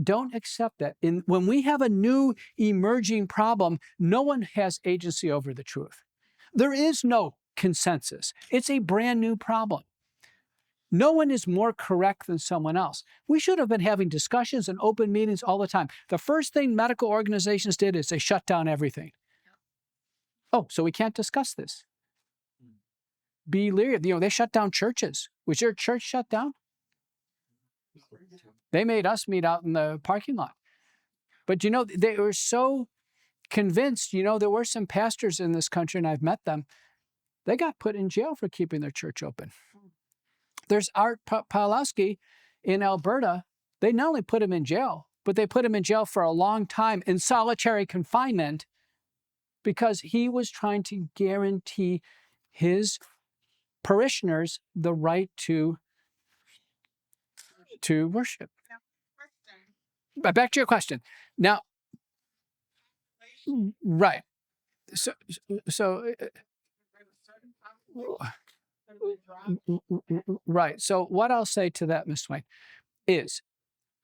Don't accept that. When we have a new emerging problem, no one has agency over the truth. There is no consensus. It's a brand new problem. No one is more correct than someone else. We should have been having discussions and open meetings all the time. The first thing medical organizations did is they shut down everything. Oh, so we can't discuss this. Be leery. They shut down churches. Was your church shut down? They made us meet out in the parking lot. But they were so convinced, there were some pastors in this country, and I've met them, they got put in jail for keeping their church open. There's Art Pawlowski in Alberta. They not only put him in jail, but they put him in jail for a long time in solitary confinement because he was trying to guarantee his parishioners the right to worship. But back to your question. Now, right. So right. So what I'll say to that, Ms. Swain, is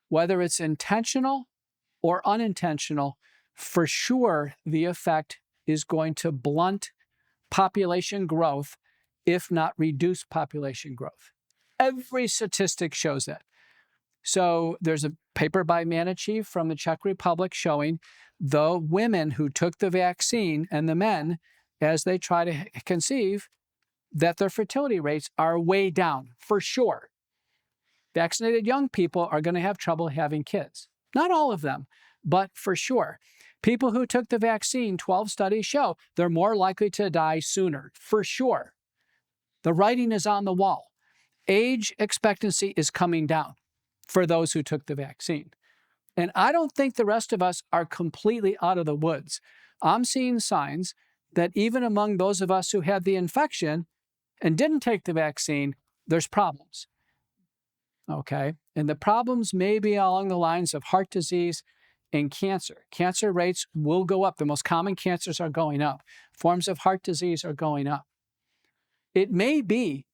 whether it's intentional or unintentional, for sure the effect is going to blunt population growth, if not reduce population growth. Every statistic shows that. So there's a paper by Manichev from the Czech Republic showing the women who took the vaccine and the men, as they try to conceive, that their fertility rates are way down, for sure. Vaccinated young people are going to have trouble having kids. Not all of them, but for sure. People who took the vaccine, 12 studies show they're more likely to die sooner, for sure. The writing is on the wall. Age expectancy is coming down for those who took the vaccine. And I don't think the rest of us are completely out of the woods. I'm seeing signs that even among those of us who had the infection and didn't take the vaccine, there's problems. Okay? And the problems may be along the lines of heart disease and cancer. Cancer rates will go up. The most common cancers are going up. Forms of heart disease are going up. It may be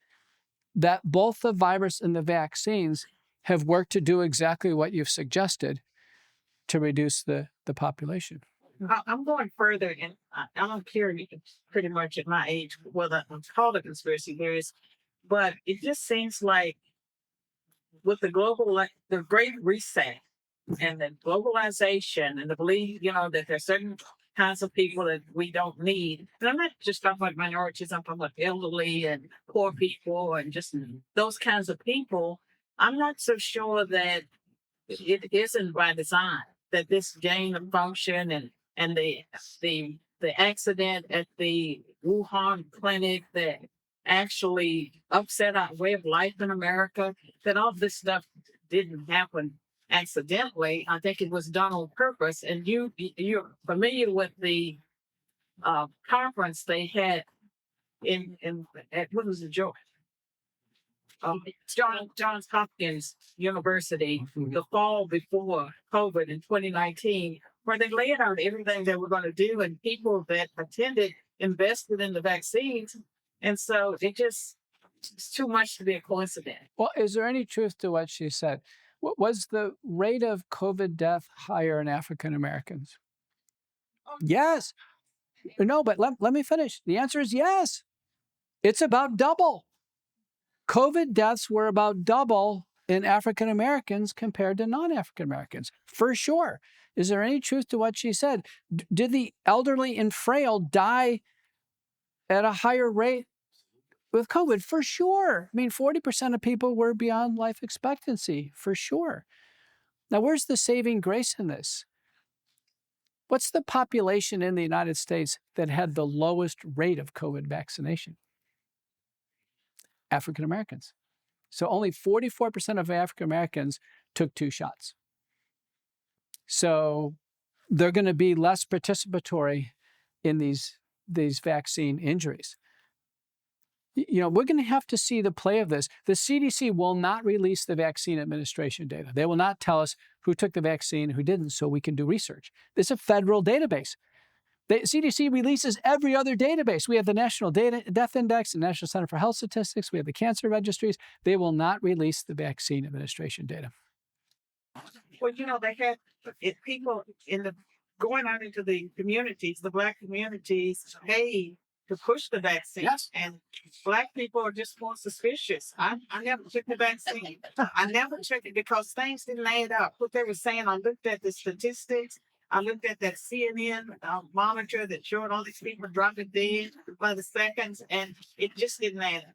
that both the virus and the vaccines have worked to do exactly what you've suggested to reduce the population. I'm going further, and I'm curious pretty much at my age whether I'm called a conspiracy theorist, but it just seems like with the the Great Reset and the globalization and the belief, that there's certain kinds of people that we don't need. And I'm not just talking about minorities, I'm talking about elderly and poor people and just those kinds of people. I'm not so sure that it isn't by design that this gain of function and the accident at the Wuhan clinic that actually upset our way of life in America, that all this stuff didn't happen accidentally. I think it was done on purpose. And you're familiar with the conference they had at what was it, Johns Hopkins University the fall before COVID in 2019, where they laid out everything they were going to do, and people that attended invested in the vaccines. And so it's too much to be a coincidence. Well, is there any truth to what she said? Was the rate of COVID death higher in African Americans? Yes. No, but let me finish. The answer is yes. It's about double. COVID deaths were about double in African Americans compared to non-African Americans, for sure. Is there any truth to what she said? Did the elderly and frail die at a higher rate with COVID? For sure. I mean, 40% of people were beyond life expectancy, for sure. Now, where's the saving grace in this? What's the population in the United States that had the lowest rate of COVID vaccination? African Americans. So only 44% of African Americans took 2 shots. So they're going to be less participatory in these vaccine injuries. We're going to have to see the play of this. The CDC will not release the vaccine administration data. They will not tell us who took the vaccine, who didn't, so we can do research. This is a federal database. The CDC releases every other database. We have the National Death Index, the National Center for Health Statistics. We have the cancer registries. They will not release the vaccine administration data. Well, they had people going out into the communities, the Black communities, paid to push the vaccine. Yes. And Black people are just more suspicious. I never took the vaccine. I never took it because things didn't add up. What they were saying, I looked at the statistics. I looked at that CNN monitor that showed all these people dropping dead by the seconds, and it just didn't add up.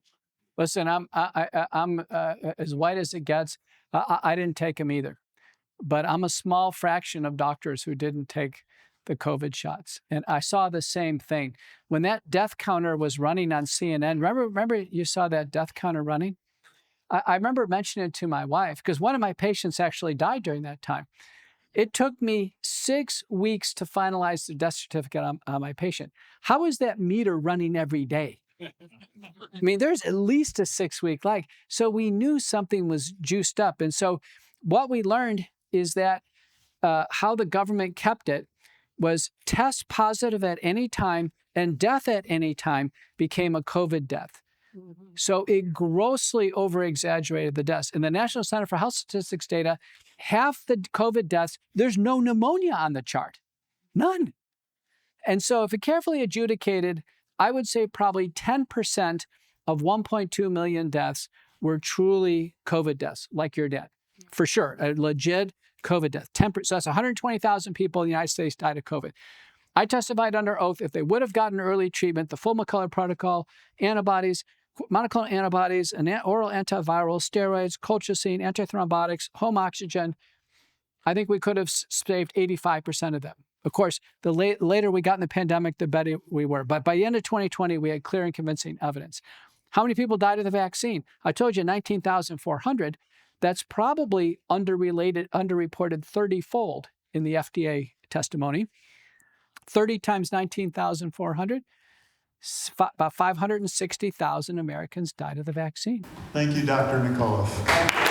Listen, I'm as white as it gets. I didn't take them either, but I'm a small fraction of doctors who didn't take the COVID shots, and I saw the same thing when that death counter was running on CNN. Remember, you saw that death counter running. I remember mentioning it to my wife because one of my patients actually died during that time. It took me 6 weeks to finalize the death certificate on my patient. How is that meter running every day? I mean, there's at least a 6-week lag. So we knew something was juiced up. And so what we learned is that how the government kept it was test positive at any time and death at any time became a COVID death. So it grossly over-exaggerated the deaths. In the National Center for Health Statistics data, half the COVID deaths, there's no pneumonia on the chart. None. And so if it carefully adjudicated, I would say probably 10% of 1.2 million deaths were truly COVID deaths, like your dad. For sure, a legit COVID death. 10%. So that's 120,000 people in the United States died of COVID. I testified under oath if they would have gotten early treatment, the full McCullough protocol, antibodies, monoclonal antibodies, oral antiviral, steroids, colchicine, antithrombotics, home oxygen, I think we could have saved 85% of them. Of course, the later we got in the pandemic, the better we were. But by the end of 2020, we had clear and convincing evidence. How many people died of the vaccine? I told you 19,400. That's probably underreported 30-fold in the FDA testimony. 30 times 19,400, about 560,000 Americans died of the vaccine. Thank you, Dr. McCullough.